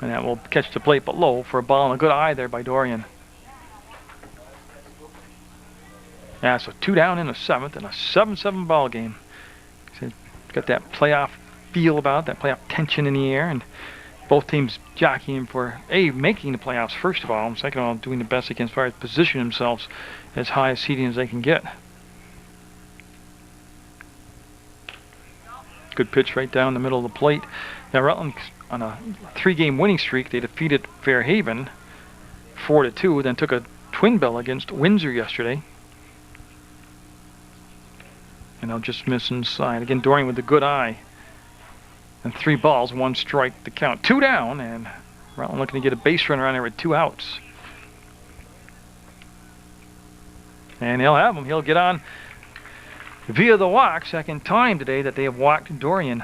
And that will catch the plate but low for a ball and a good eye there by Dorian. Yeah, so 2 down in the 7th and a 7-7 ball game. Got that playoff feel about it, that playoff tension in the air, and both teams jockeying for making the playoffs first of all, and second of all doing the best they can as far as position themselves as high a seeding as they can get. Good pitch right down the middle of the plate. Now Rutland on a 3-game winning streak. They defeated Fairhaven 4-2, then took a twin bell against Windsor yesterday. And they'll just miss inside. Again, Dorian with a good eye. And 3 balls, 1 strike to count. 2 down, and Rutland looking to get a base runner on there with 2 outs. And he'll have him. He'll get on via the walk. 2nd time today that they have walked Dorian.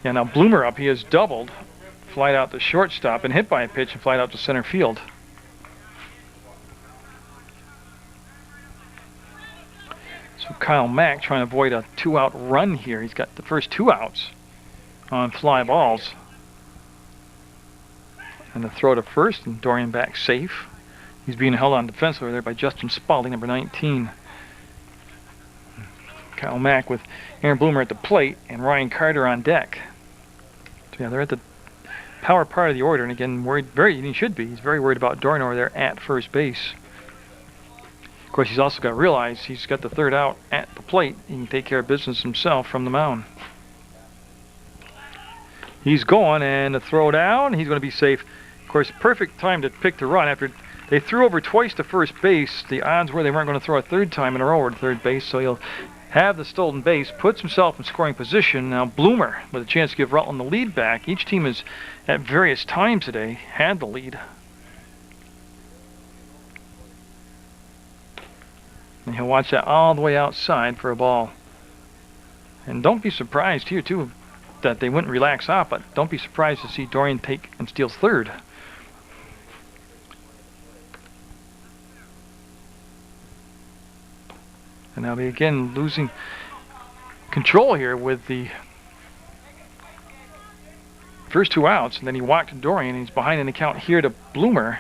Yeah, now Bloomer up. He has doubled, flied out to shortstop, and hit by a pitch and flied out to center field. So Kyle Mack trying to avoid a 2-out run here. He's got the first 2 outs on fly balls. And the throw to first, and Dorian back safe. He's being held on defense over there by Justin Spalding, number 19. Kyle Mack with Aaron Bloomer at the plate and Ryan Carter on deck. So yeah, they're at the power part of the order, and again, worried, he should be. He's very worried about Dorian over there at first base. Of course, he's also got to realize he's got the 3rd out at the plate. He can take care of business himself from the mound. He's going, and the throw down, he's going to be safe. Of course, perfect time to pick the run after they threw over twice to first base. The odds were they weren't going to throw a 3rd time in a row over to third base, so he'll have the stolen base, puts himself in scoring position. Now Bloomer with a chance to give Rutland the lead back. Each team has, at various times today, had the lead. And he'll watch that all the way outside for a ball. And don't be surprised here, too, that they wouldn't relax off, but don't be surprised to see Dorian take and steal 3rd. And now they again losing control here with the first 2 outs, and then he walked Dorian, and he's behind in the count here to Bloomer.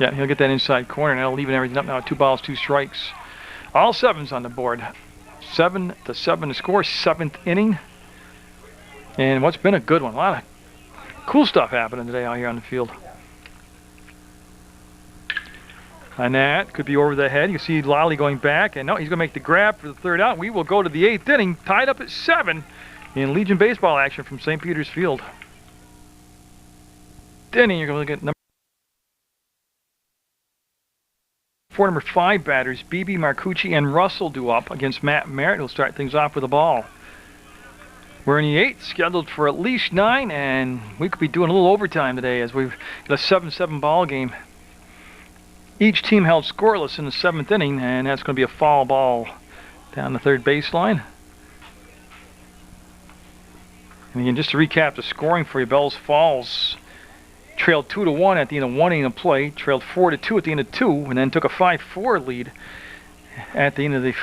Yeah, he'll get that inside corner, and that'll leave everything up now. 2 balls, 2 strikes. All 7s on the board. 7-7 to score, 7th inning. And what's been a good one. A lot of cool stuff happening today out here on the field. And that could be over the head. You see Lally going back, and no, he's going to make the grab for the third out. We will go to the 8th inning, tied up at 7 in Legion baseball action from St. Peter's Field. Inning, you're going to look at number 5 batters, Beebe, Marcucci, and Russell due up against Matt Merritt, who'll start things off with a ball. We're in the 8th, scheduled for at least 9, and we could be doing a little overtime today as we've got a 7-7 ball game. Each team held scoreless in the 7th inning, and that's going to be a foul ball down the third baseline. And again, just to recap the scoring for you, Bellows Falls trailed 2-1 at the end of 1 inning of play, trailed 4-2 at the end of 2, and then took a 5-4 lead at the end of the,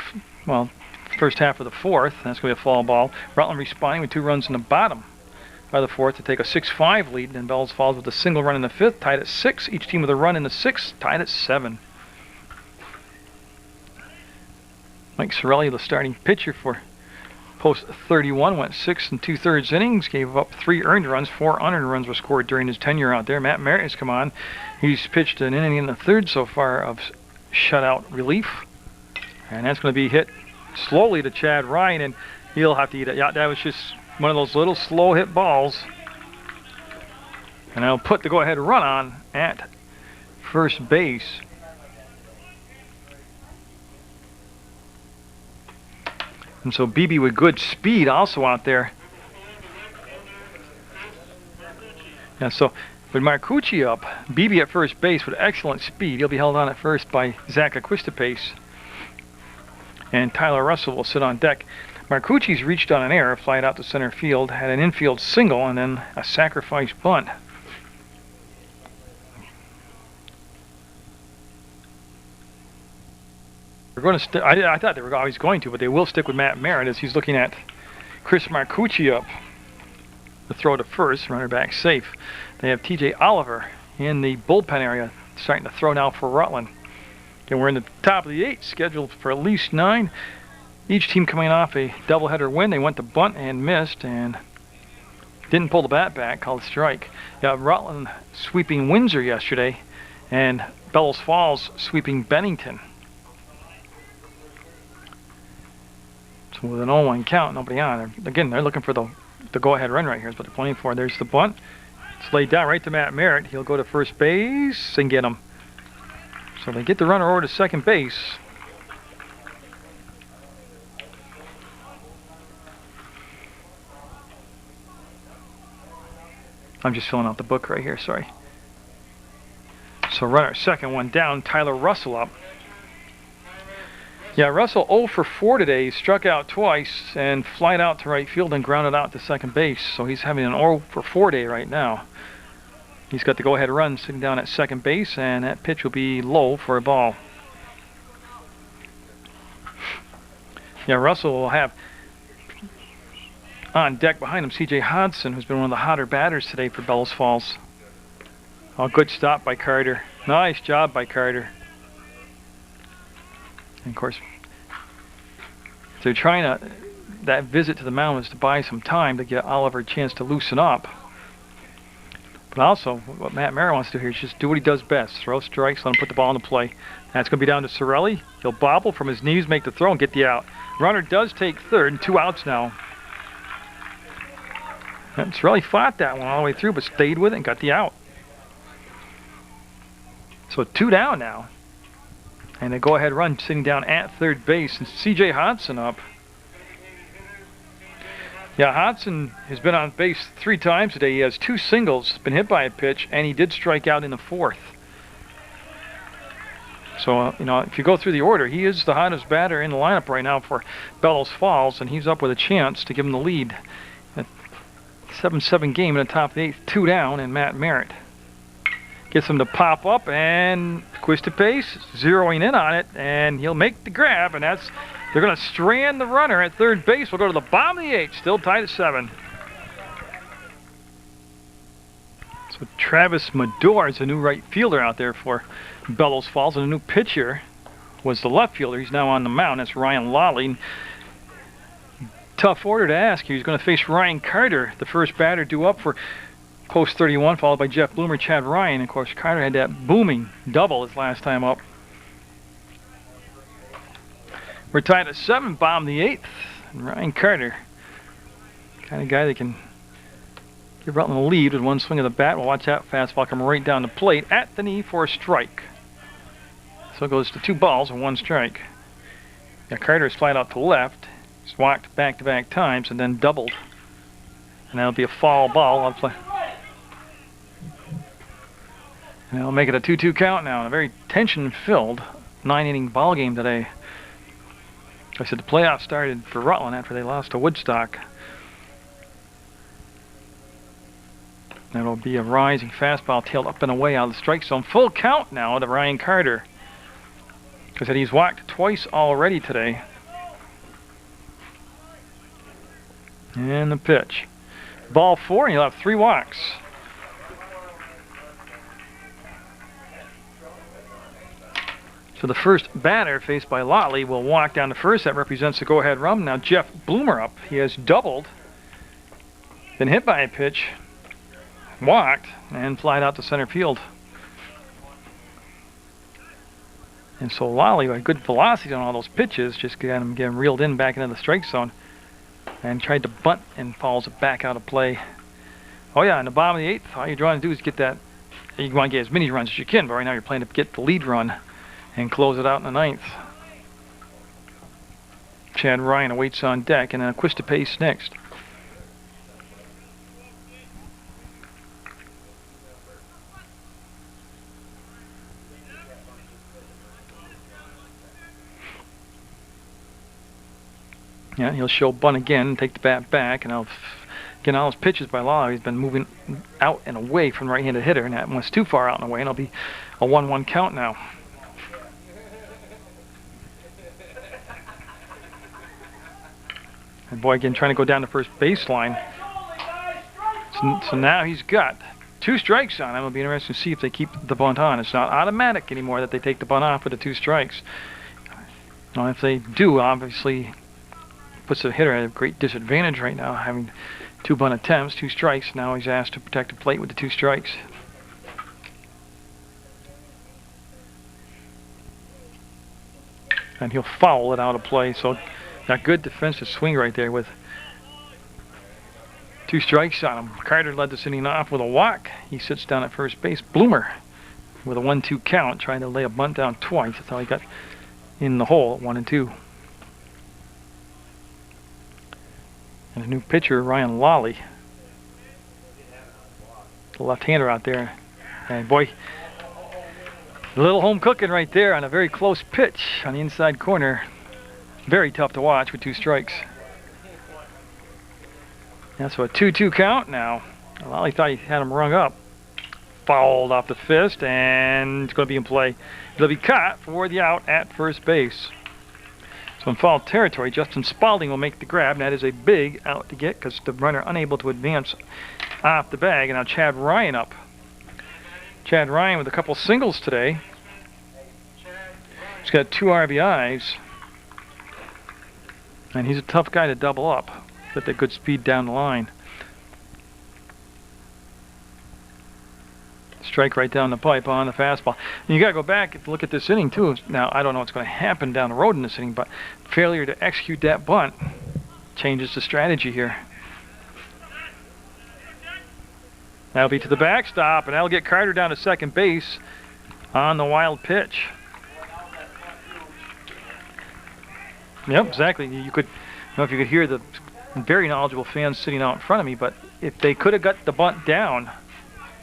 first half of the 4th. That's going to be a foul ball. Rutland responding with 2 runs in the bottom by the 4th to take a 6-5 lead. And Bellows Falls with a single run in the 5th, tied at 6. Each team with a run in the 6th, tied at 7. Mike Sorelli, the starting pitcher for Post 31, went 6 2/3 innings, gave up 3 earned runs, 4 unearned runs were scored during his tenure out there. Matt Merritt has come on. He's pitched an inning in the 3rd so far of shutout relief. And that's going to be hit slowly to Chad Ryan, and he'll have to eat it. Yeah, that was just one of those little slow hit balls. And I'll put the go-ahead run on at first base. And so Beebe with good speed also out there. And so with Marcucci up, Beebe at first base with excellent speed. He'll be held on at first by Zach Aquistapace. And Tyler Russell will sit on deck. Marcucci's reached on an error, flied out to center field, had an infield single, and then a sacrifice bunt. We're going to I thought they were always going to, but they will stick with Matt Merritt as he's looking at Chris Marcucci up. The throw to first, runner back safe. They have TJ Oliver in the bullpen area, starting to throw now for Rutland. Again, we're in the top of the 8th, scheduled for at least 9. Each team coming off a doubleheader win. They went to bunt and missed, and didn't pull the bat back, called a strike. Rutland sweeping Windsor yesterday, and Bellows Falls sweeping Bennington. So with an 0-1 count, nobody on. Again, they're looking for the go-ahead run right here is what they're playing for. There's the bunt. It's laid down right to Matt Merritt. He'll go to first base and get him. So they get the runner over to second base. I'm just filling out the book right here, sorry. So runner second, one down, Tyler Russell up. Yeah, Russell 0 for 4 today. He struck out twice and flied out to right field and grounded out to second base. So he's having an 0 for 4 day right now. He's got the go-ahead run sitting down at second base, and that pitch will be low for a ball. Yeah, Russell will have on deck behind him C.J. Hodson, who's been one of the hotter batters today for Bellows Falls. Oh, good stop by Carter. Nice job by Carter. And of course, they're trying to, that visit to the mound was to buy some time to get Oliver a chance to loosen up. But also, what Matt Merritt wants to do here is just do what he does best. Throw strikes, let him put the ball into play. That's going to be down to Sorelli. He'll bobble from his knees, make the throw, and get the out. Runner does take third, and 2 outs now. And Sorelli fought that one all the way through, but stayed with it and got the out. So 2 down now. And a go-ahead run sitting down at third base, and C.J. Hodson up. Yeah, Hodson has been on base 3 times today. He has 2 singles, been hit by a pitch, and he did strike out in the 4th. So, if you go through the order, he is the hottest batter in the lineup right now for Bellows Falls, and he's up with a chance to give him the lead. A 7-7 game in the top of the 8th, 2 down, and Matt Merritt gets him to pop up, and Aquistapace zeroing in on it, and he'll make the grab, and they're going to strand the runner at third base. We'll go to the bottom of the 8th, still tied at 7. So Travis Medor is a new right fielder out there for Bellows Falls, and a new pitcher was the left fielder. He's now on the mound. That's Ryan Lawley. Tough order to ask. He's going to face Ryan Carter, the first batter due up for Post 31, followed by Jeff Bloomer, Chad Ryan. Of course, Carter had that booming double his last time up. We're tied at 7, bottom of the 8th. And Ryan Carter, kind of guy that can give Rutland the lead with one swing of the bat. We'll watch that fastball come right down the plate at the knee for a strike. So it goes to 2 balls and 1 strike. Now Carter is flat out to left. He's walked back-to-back times and then doubled. And that'll be a foul ball. I'll play. And they'll make it a 2-2 count now. And a very tension-filled 9-inning ball game today. I said the playoffs started for Rutland after they lost to Woodstock. That'll be a rising fastball tailed up and away out of the strike zone. Full count now to Ryan Carter. Because he's walked twice already today. And the pitch. Ball 4, and he'll have 3 walks. So the first batter, faced by Lotley, will walk down to first. That represents the go-ahead run. Now Jeff Bloomer up. He has doubled, been hit by a pitch, walked, and flied out to center field. And so Lotley, with good velocity on all those pitches, just got him getting reeled in back into the strike zone. And tried to bunt and falls back out of play. Oh yeah, in the bottom of the 8th, all you're trying to do is get that. You want to get as many runs as you can, but right now you're playing to get the lead run and close it out in the 9th. Chad Ryan awaits on deck, and then Aquista Pace next. Yeah, he'll show bunt again, take the bat back, and again, all his pitches by law, he's been moving out and away from the right-handed hitter, and that one's too far out and away, and it'll be a 1-1 count now. And boy, again, trying to go down the first baseline. So now he's got 2 strikes on him. It'll be interesting to see if they keep the bunt on. It's not automatic anymore that they take the bunt off with the 2 strikes. Now, if they do, obviously, puts the hitter at a great disadvantage right now, having 2 bunt attempts, 2 strikes. Now he's asked to protect the plate with the 2 strikes. And he'll foul it out of play. So got good defensive swing right there with 2 strikes on him. Carter led this inning off with a walk. He sits down at first base. Bloomer with a 1-2 count, trying to lay a bunt down twice. That's how he got in the hole at 1 and 2. And a new pitcher, Ryan Lawley. The left-hander out there. And boy, a little home cooking right there on a very close pitch on the inside corner. Very tough to watch with 2 strikes. That's a 2-2 count now. Lawley thought he had him rung up. Fouled off the fist, and it's going to be in play. It'll be caught for the out at first base. So in foul territory, Justin Spalding will make the grab, and that is a big out to get because the runner unable to advance off the bag. And now Chad Ryan up. Chad Ryan with a couple singles today. He's got 2 RBIs. And he's a tough guy to double up. Got that good speed down the line. Strike right down the pipe on the fastball. And you got to go back and look at this inning too. Now I don't know what's going to happen down the road in this inning, but failure to execute that bunt changes the strategy here. That'll be to the backstop, and that'll get Carter down to second base on the wild pitch. Yep, exactly. You could, I don't know if you could hear the very knowledgeable fans sitting out in front of me, but if they could have got the bunt down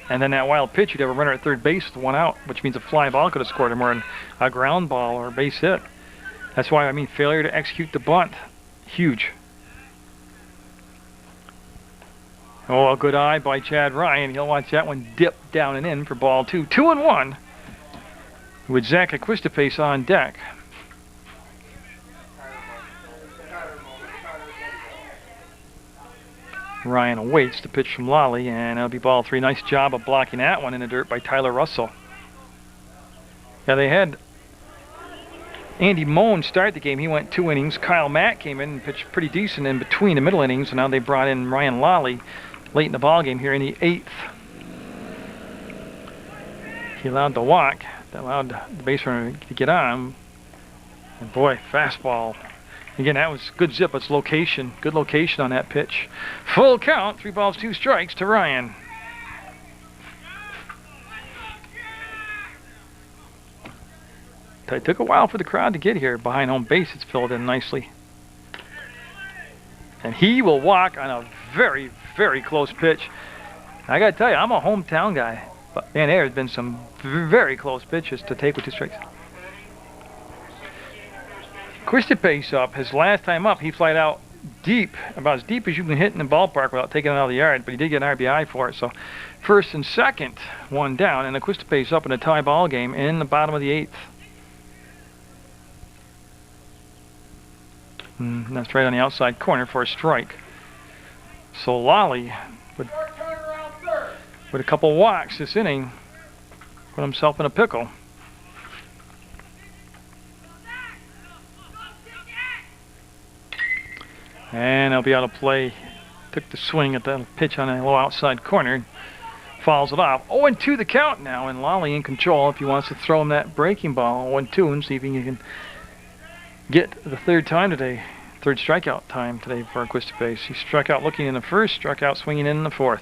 and then that wild pitch, you'd have a runner at third base with 1 out, which means a fly ball could have scored him, or a ground ball or a base hit. That's why I mean failure to execute the bunt, huge. Oh, a good eye by Chad Ryan. He'll watch that one dip down and in for ball 2. 2-1 with Zach Aquista on deck. Ryan awaits the pitch from Lawley, and that'll be ball 3. Nice job of blocking that one in the dirt by Tyler Russell. Yeah, they had Andy Moan start the game. He went 2 innings. Kyle Mack came in and pitched pretty decent in between the middle innings, and now they brought in Ryan Lawley late in the ball game here in the 8th. He allowed the walk. That allowed the base runner to get on. And boy, fastball. Again, that was good zip. It's location. Good location on that pitch. Full count. 3 balls, 2 strikes to Ryan. It took a while for the crowd to get here. Behind home base, it's filled in nicely. And he will walk on a very, very close pitch. I got to tell you, I'm a hometown guy. But man, there has been some very close pitches to take with 2 strikes. Quistapes up. His last time up, he flied out deep, about as deep as you can hit in the ballpark without taking it out of the yard. But he did get an RBI for it. So first and second, 1 down. And the Quistapes up in a tie ball game in the bottom of the 8th. And that's right on the outside corner for a strike. So Lally with a couple walks this inning put himself in a pickle. And he'll be out of play. Took the swing at the pitch on the low outside corner. Fouls it off. 0-2 the count now, and Lally in control if he wants to throw him that breaking ball. 0-2 and see if he can get the 3rd time today. 3rd strikeout time today for Quistapes. He struck out looking in the 1st, struck out swinging in the 4th.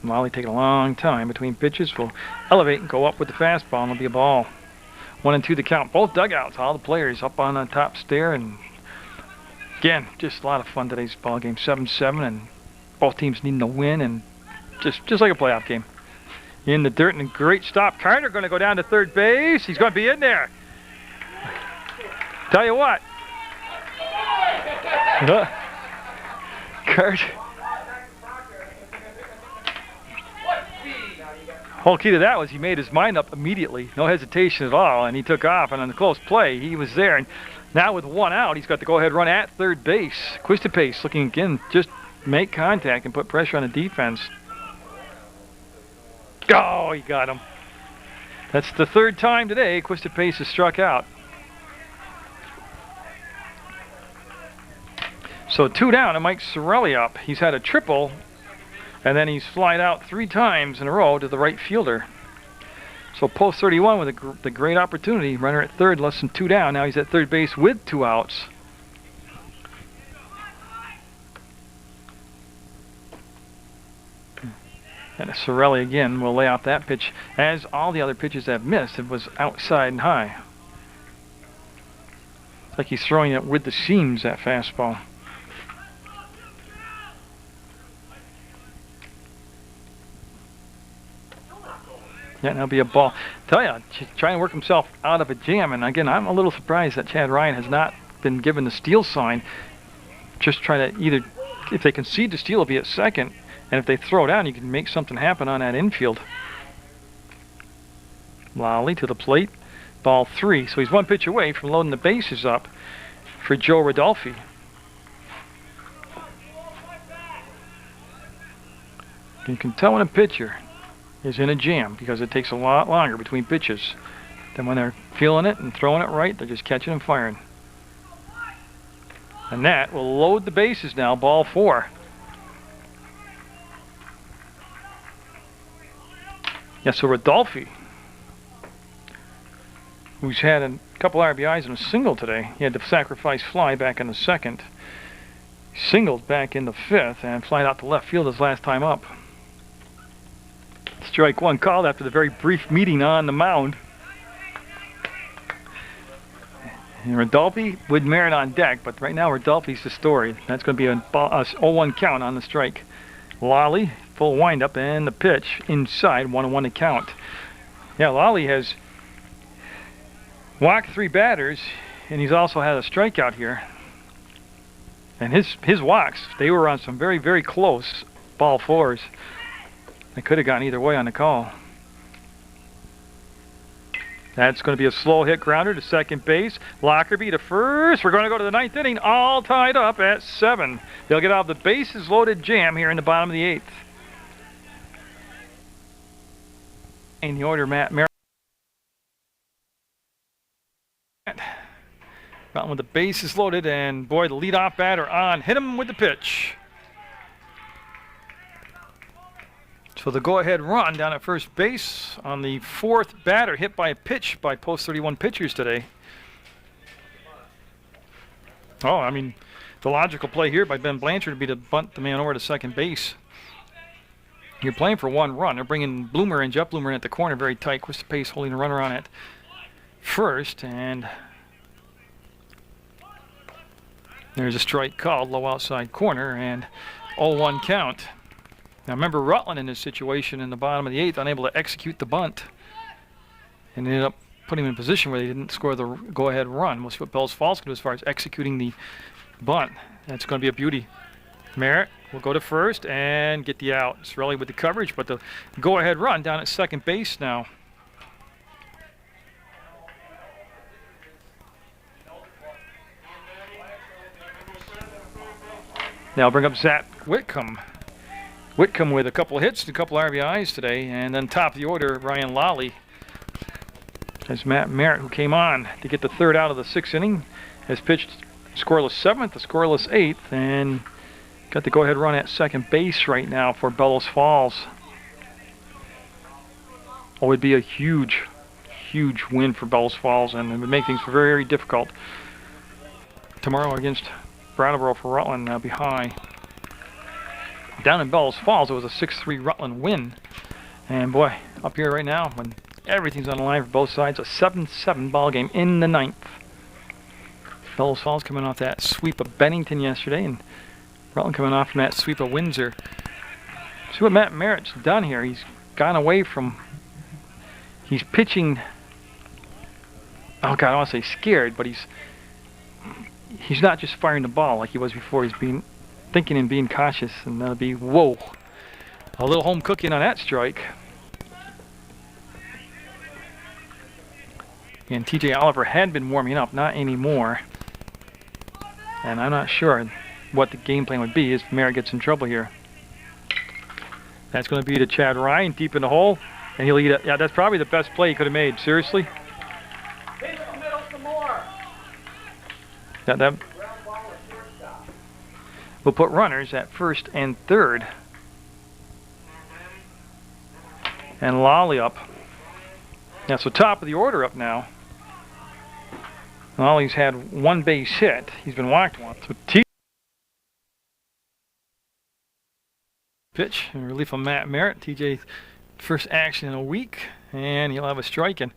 Lally taking a long time between pitches. Will elevate and go up with the fastball, and it'll be a ball. 1-2 the count. Both dugouts, all the players up on the top stair, and again, just a lot of fun today's ball game. 7-7, and both teams needing to win, and just like a playoff game. In the dirt, and a great stop. Carter going to go down to 3rd base. He's going to be in there. Tell you what. Carter. Whole key to that was he made his mind up immediately. No hesitation at all, and he took off. And on the close play, he was there. And now with 1 out, he's got to go ahead and run at 3rd base. Quistapes looking again, just make contact and put pressure on the defense. Oh, he got him. That's the 3rd time today Quistapes has struck out. So 2 down and Mike Sorelli up. He's had a triple, and then he's flied out 3 times in a row to the right fielder. So post 31 with the great opportunity. Runner at 3rd, less than 2 down. Now he's at 3rd base with 2 outs. And Sorelli again will lay out that pitch, as all the other pitches have missed. It was outside and high. It's like he's throwing it with the seams, that fastball. Yeah, and that'll be a ball. Tell you, trying to work himself out of a jam. And again, I'm a little surprised that Chad Ryan has not been given the steal sign. Just trying to either, if they concede the steal, it'll be at 2nd. And if they throw down, you can make something happen on that infield. Lally to the plate. Ball 3. So he's 1 pitch away from loading the bases up for Joe Rodolfi. You can tell when a pitcher is in a jam because it takes a lot longer between pitches than when they're feeling it and throwing it right. They're just catching and firing. And that will load the bases now. Ball 4. Yeah, so Rodolfi, who's had a couple RBIs and a single today. He had the sacrifice fly back in the 2nd. Singled back in the 5th and flied out to left field his last time up. Strike 1 called after the very brief meeting on the mound. And Rodolfi with Merritt on deck, but right now Rodolfi's the story. That's going to be a 0-1 count on the strike. Lally, full windup, and the pitch inside, 1-1 to count. Yeah, Lally has walked 3 batters, and he's also had a strikeout here. And his walks, they were on some very, very close ball 4s. They could have gone either way on the call. That's going to be a slow hit grounder to 2nd base. Lockerbie to 1st. We're going to go to the 9th inning, all tied up at 7. They'll get out of the bases loaded jam here in the bottom of the 8th. In the order, Matt Merritt. Mountain with the bases loaded, and boy, the leadoff batter on. Hit him with the pitch. So the go-ahead run down at first base on the fourth batter, hit by a pitch by post 31 pitchers today. Oh, I mean, the logical play here by Ben Blanchard would be to bunt the man over to second base. You're playing for one run. They're bringing Bloomer and Jeff Bloomer in at the corner very tight. Quistapace holding a runner on at first, and there's a strike called, low outside corner, and 0-1 count. Now remember Rutland in this situation in the bottom of the 8th, unable to execute the bunt, and ended up putting him in a position where they didn't score the go-ahead run. We'll see what Bellows Falls can do as far as executing the bunt. That's going to be a beauty. Merritt will go to first and get the out. It's really with the coverage, but the go-ahead run down at second base now. Now I'll bring up Zach Whitcomb. Whitcomb with a couple of hits, a couple of RBIs today, and then top of the order, Ryan Lally. As Matt Merritt, who came on to get the third out of the 6th inning, has pitched scoreless 7th, a scoreless 8th, and got the go-ahead run at second base right now for Bellows Falls. Oh, it would be a huge, huge win for Bellows Falls, and it would make things very, very difficult tomorrow against Brattleboro for Rutland. That'll be high. Down in Bellows Falls, it was a 6-3 Rutland win. And boy, up here right now, when everything's on the line for both sides, a 7-7 ball game in the 9th. Bellows Falls coming off that sweep of Bennington yesterday, and Rutland coming off from that sweep of Windsor. See what Matt Merritt's done here. He's gone away from, he's pitching, oh God, I don't want to say scared, but he's not just firing the ball like he was before. He's being thinking and being cautious, and that'll be, whoa, a little home cooking on that strike. And TJ Oliver had been warming up, not anymore. And I'm not sure what the game plan would be if Merritt gets in trouble here. That's going to be to Chad Ryan deep in the hole, and he'll eat it. Yeah, that's probably the best play he could have made. Seriously. Hit the middle some more. That we'll put runners at first and third, and Lally up. Yeah, so top of the order up now. Lolly's had one base hit. He's been whacked once. So pitch and relief from Matt Merritt. TJ first action in a week, and he'll have a strike. And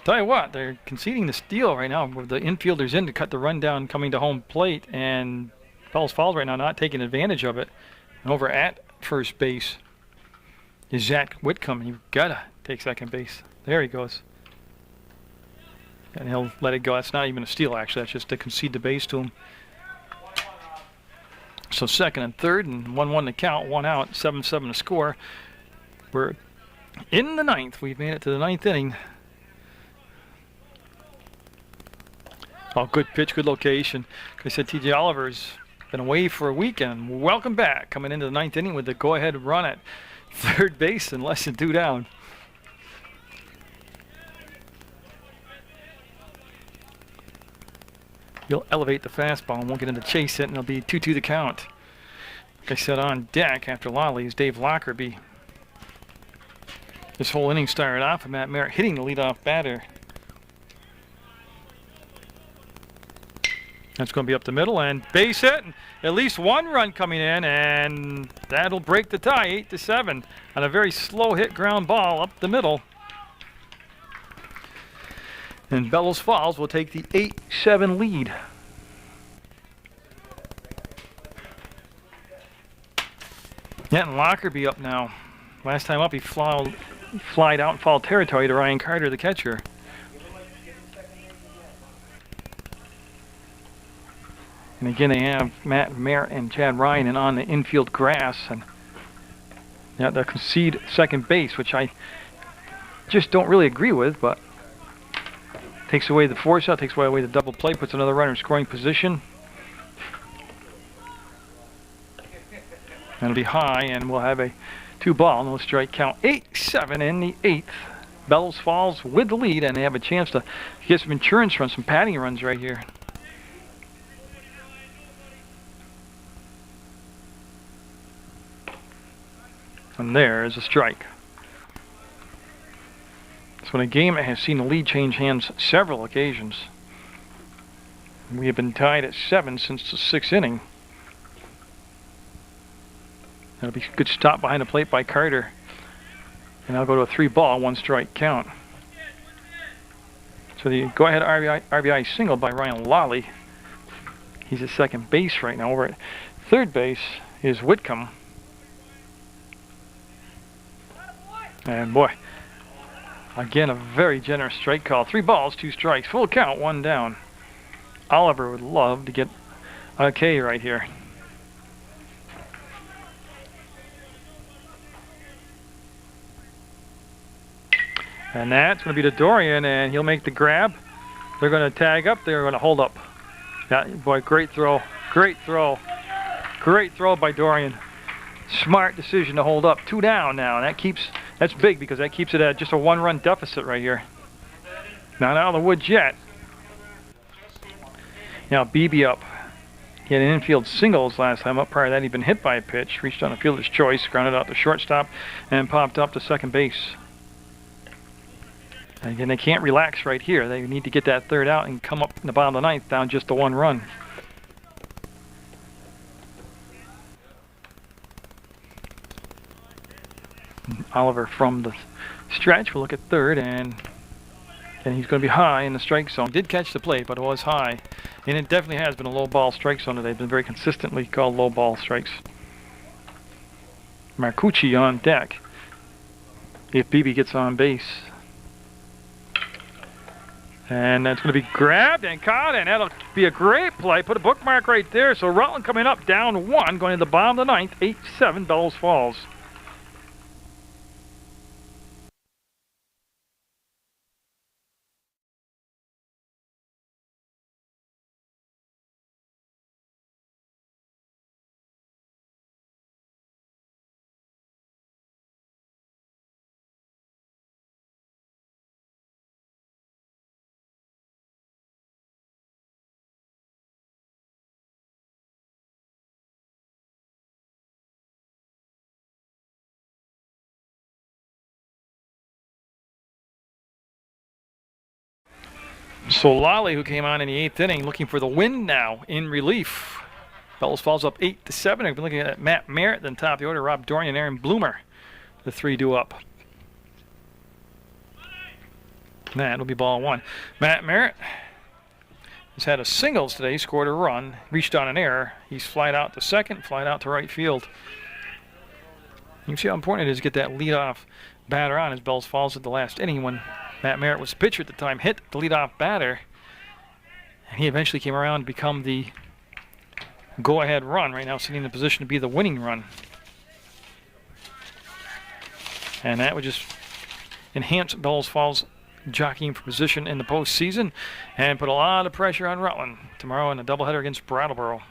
tell you what, they're conceding the steal right now with the infielders in to cut the run down coming to home plate, and Bellows Falls right now not taking advantage of it. And over at first base is Zach Whitcomb. You've got to take second base. There he goes. And he'll let it go. That's not even a steal, actually. That's just to concede the base to him. So second and third, and 1-1 to count, 1 out, 7-7 to score. We're in the 9th. We've made it to the 9th inning. Oh, good pitch, good location. Like I said, TJ Oliver's been away for a weekend. Welcome back, coming into the 9th inning with the go-ahead run at third base and less than 2 down. He'll elevate the fastball and won't get him to chase it, and it'll be 2-2 the count. Like I said, on deck after Lally is Dave Lockerby. This whole inning started off with Matt Merritt hitting the leadoff batter. That's going to be up the middle and base hit. And at least one run coming in, and that'll break the tie, 8-7, on a very slow hit ground ball up the middle. And Bellows Falls will take the 8-7 lead. Yeah, and Lockerby up now. Last time up, he flied out in foul territory to Ryan Carter, the catcher. And again, they have Matt Merritt and Chad Ryan and on the infield grass. And yeah, they'll concede second base, which I just don't really agree with, but takes away the force out, takes away the double play, puts another runner in scoring position. That'll be high, and we'll have a 2-ball, no strike count. 8-7 in the 8th. Bellows Falls with the lead, and they have a chance to get some insurance runs, some padding runs right here. And there is a strike. So in a game that has seen the lead change hands several occasions, we have been tied at 7 since the 6th inning. That'll be a good stop behind the plate by Carter. And I'll go to a 3-ball, 1-strike count. So the go-ahead RBI single by Ryan Lally. He's at second base right now. Over at third base is Whitcomb. And boy, again, a very generous strike call. 3 balls, 2 strikes, full count, 1 down. Oliver would love to get a K right here. And that's going to be to Dorian, and he'll make the grab. They're going to tag up. They're going to hold up. Yeah, boy, great throw. Great throw. Great throw by Dorian. Smart decision to hold up. 2 down now. That's big because that keeps it at just a 1-run deficit right here. Not out of the woods yet. Now Beebe up. He had an infield singles last time up. Prior to that, he'd been hit by a pitch. Reached on a fielder's choice, grounded out to shortstop, and popped up to second base. And again, they can't relax right here. They need to get that 3rd out and come up in the bottom of the 9th down just to 1 run. Oliver from the stretch will look at 3rd, and he's going to be high in the strike zone. He did catch the plate, but it was high. And it definitely has been a low ball strike zone today. They've been very consistently called low ball strikes. Marcucci on deck if Beebe gets on base. And that's going to be grabbed and caught, and that'll be a great play. Put a bookmark right there. So Rutland coming up down 1, going to the bottom of the 9th, 8-7, Bellows Falls. So Lally, who came on in the 8th inning, looking for the win now in relief. Bellows Falls up 8-7. I've been looking at Matt Merritt, then top of the order, Rob Dorian, and Aaron Bloomer. The 3 due up. That'll be ball 1. Matt Merritt has had a singles today. He scored a run, reached on an error. He's flied out to second, flied out to right field. You can see how important it is to get that leadoff batter on as Bellows Falls at the last inning when Matt Merritt was the pitcher at the time, hit the leadoff batter, and he eventually came around to become the go-ahead run. Right now sitting in the position to be the winning run. And that would just enhance Bellows Falls' jockeying for position in the postseason and put a lot of pressure on Rutland tomorrow in a doubleheader against Brattleboro.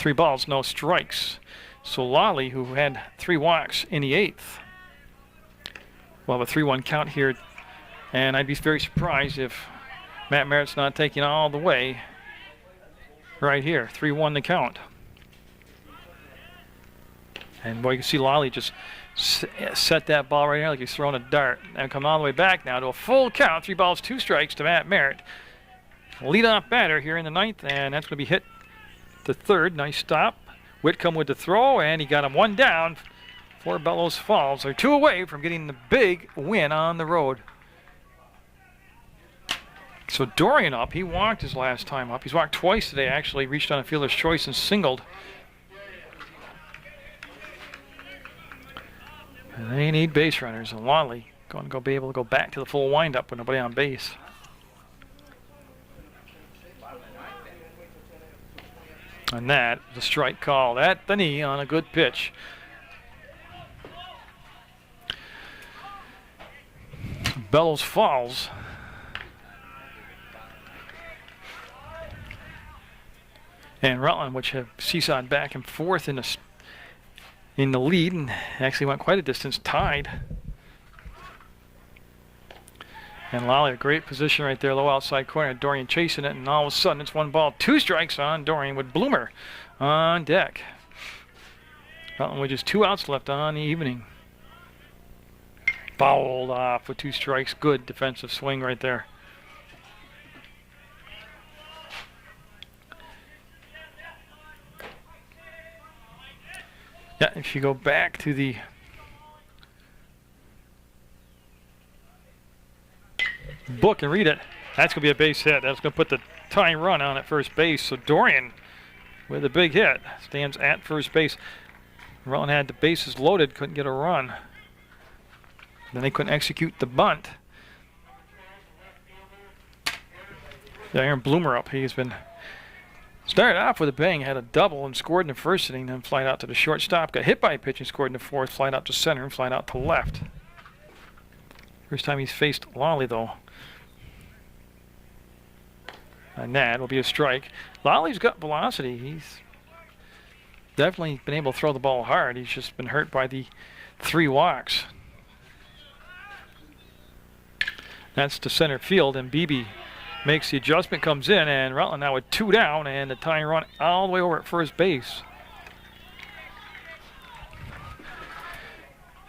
3 balls, no strikes. So Lally, who had 3 walks in the 8th, we'll have a 3-1 count here, and I'd be very surprised if Matt Merritt's not taking all the way right here. 3-1 the count. And boy, you can see Lally just set that ball right here like he's throwing a dart. And come all the way back now to a full count. 3 balls, 2 strikes to Matt Merritt. Leadoff batter here in the 9th, and that's going to be hit to 3rd. Nice stop. Whitcomb with the throw, and he got him 1 down. For Bellows Falls. They're 2 away from getting the big win on the road. So Dorian up. He walked his last time up. He's walked twice today, actually. Reached on a fielder's choice and singled. And they need base runners. And Lally going to be able to go back to the full windup with nobody on base. And that, the strike call at the knee on a good pitch. Bellows Falls and Rutland, which have seesawed back and forth in the lead and actually went quite a distance, tied. And Lally, a great position right there, low outside corner. Dorian chasing it, and all of a sudden it's 1 ball, 2 strikes on Dorian with Bloomer on deck. Rutland with just 2 outs left on the evening. Fouled off with 2 strikes. Good defensive swing right there. Yeah, if you go back to the book and read it, that's going to be a base hit. That's going to put the tying run on at first base. So Dorian with a big hit stands at first base. Rutland had the bases loaded, couldn't get a run. Then they couldn't execute the bunt. Aaron Bloomer up. He's been started off with a bang, had a double and scored in the first inning, then flied out to the shortstop, got hit by a pitch and scored in the fourth, flied out to center and flied out to left. First time he's faced Lally though. And that will be a strike. Lolly's got velocity. He's definitely been able to throw the ball hard. He's just been hurt by the 3 walks. That's to center field, and Beebe makes the adjustment, comes in, and Rutland now with 2 down, and the tying run all the way over at first base.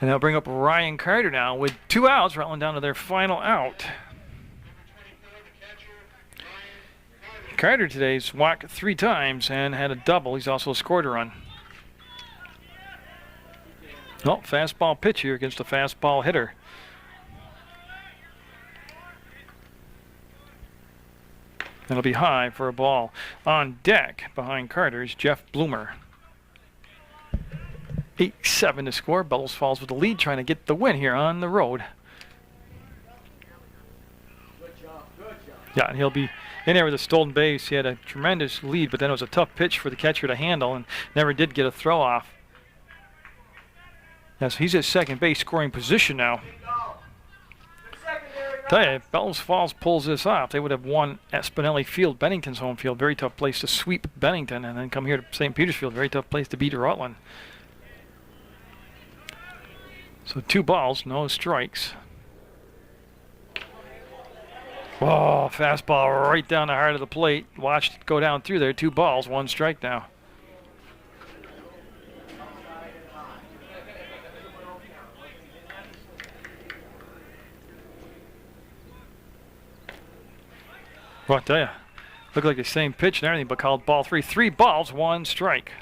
And they'll bring up Ryan Carter now with 2 outs. Rutland down to their final out. Carter today's walked 3 times and had a double. He's also scored a run. Well, fastball pitch here against a fastball hitter. That'll be high for a ball. On deck behind Carter is Jeff Bloomer. 8-7 to score. Bellows falls with the lead, trying to get the win here on the road. Yeah, and he'll be in there with a stolen base. He had a tremendous lead, but then it was a tough pitch for the catcher to handle and never did get a throw off. Yeah, so he's at second base scoring position now. Tell you, if Bellows Falls pulls this off, they would have won at Spinelli Field, Bennington's home field. Very tough place to sweep Bennington and then come here to St. Petersfield. Very tough place to beat Rutland. So 2 balls, no strikes. Oh, fastball right down the heart of the plate. Watched it go down through there. 2 balls, 1 strike now. Well, I tell you, looked like the same pitch and everything, but called ball 3. 3 balls, 1 strike.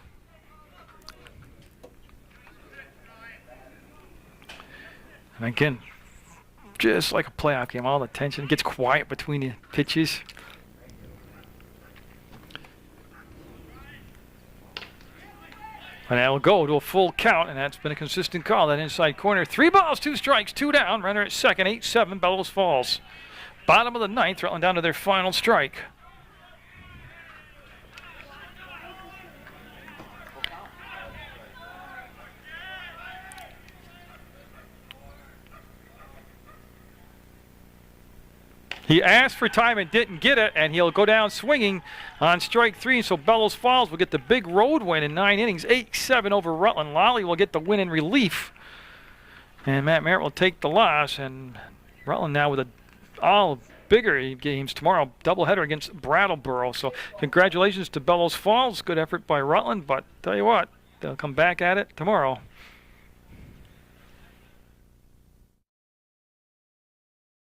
And again, just like a playoff game, all the tension gets quiet between the pitches. And that will go to a full count, and that's been a consistent call. That inside corner, 3 balls, 2 strikes, 2 down. Runner at second, 8-7, Bellows Falls. Bottom of the 9th, Rutland down to their final strike. He asked for time and didn't get it, and he'll go down swinging on strike 3. So Bellows Falls will get the big road win in 9 innings, 8-7 over Rutland. Lally will get the win in relief, and Matt Merritt will take the loss. And Rutland now with all bigger games tomorrow, doubleheader against Brattleboro. So congratulations to Bellows Falls. Good effort by Rutland, but tell you what, they'll come back at it tomorrow.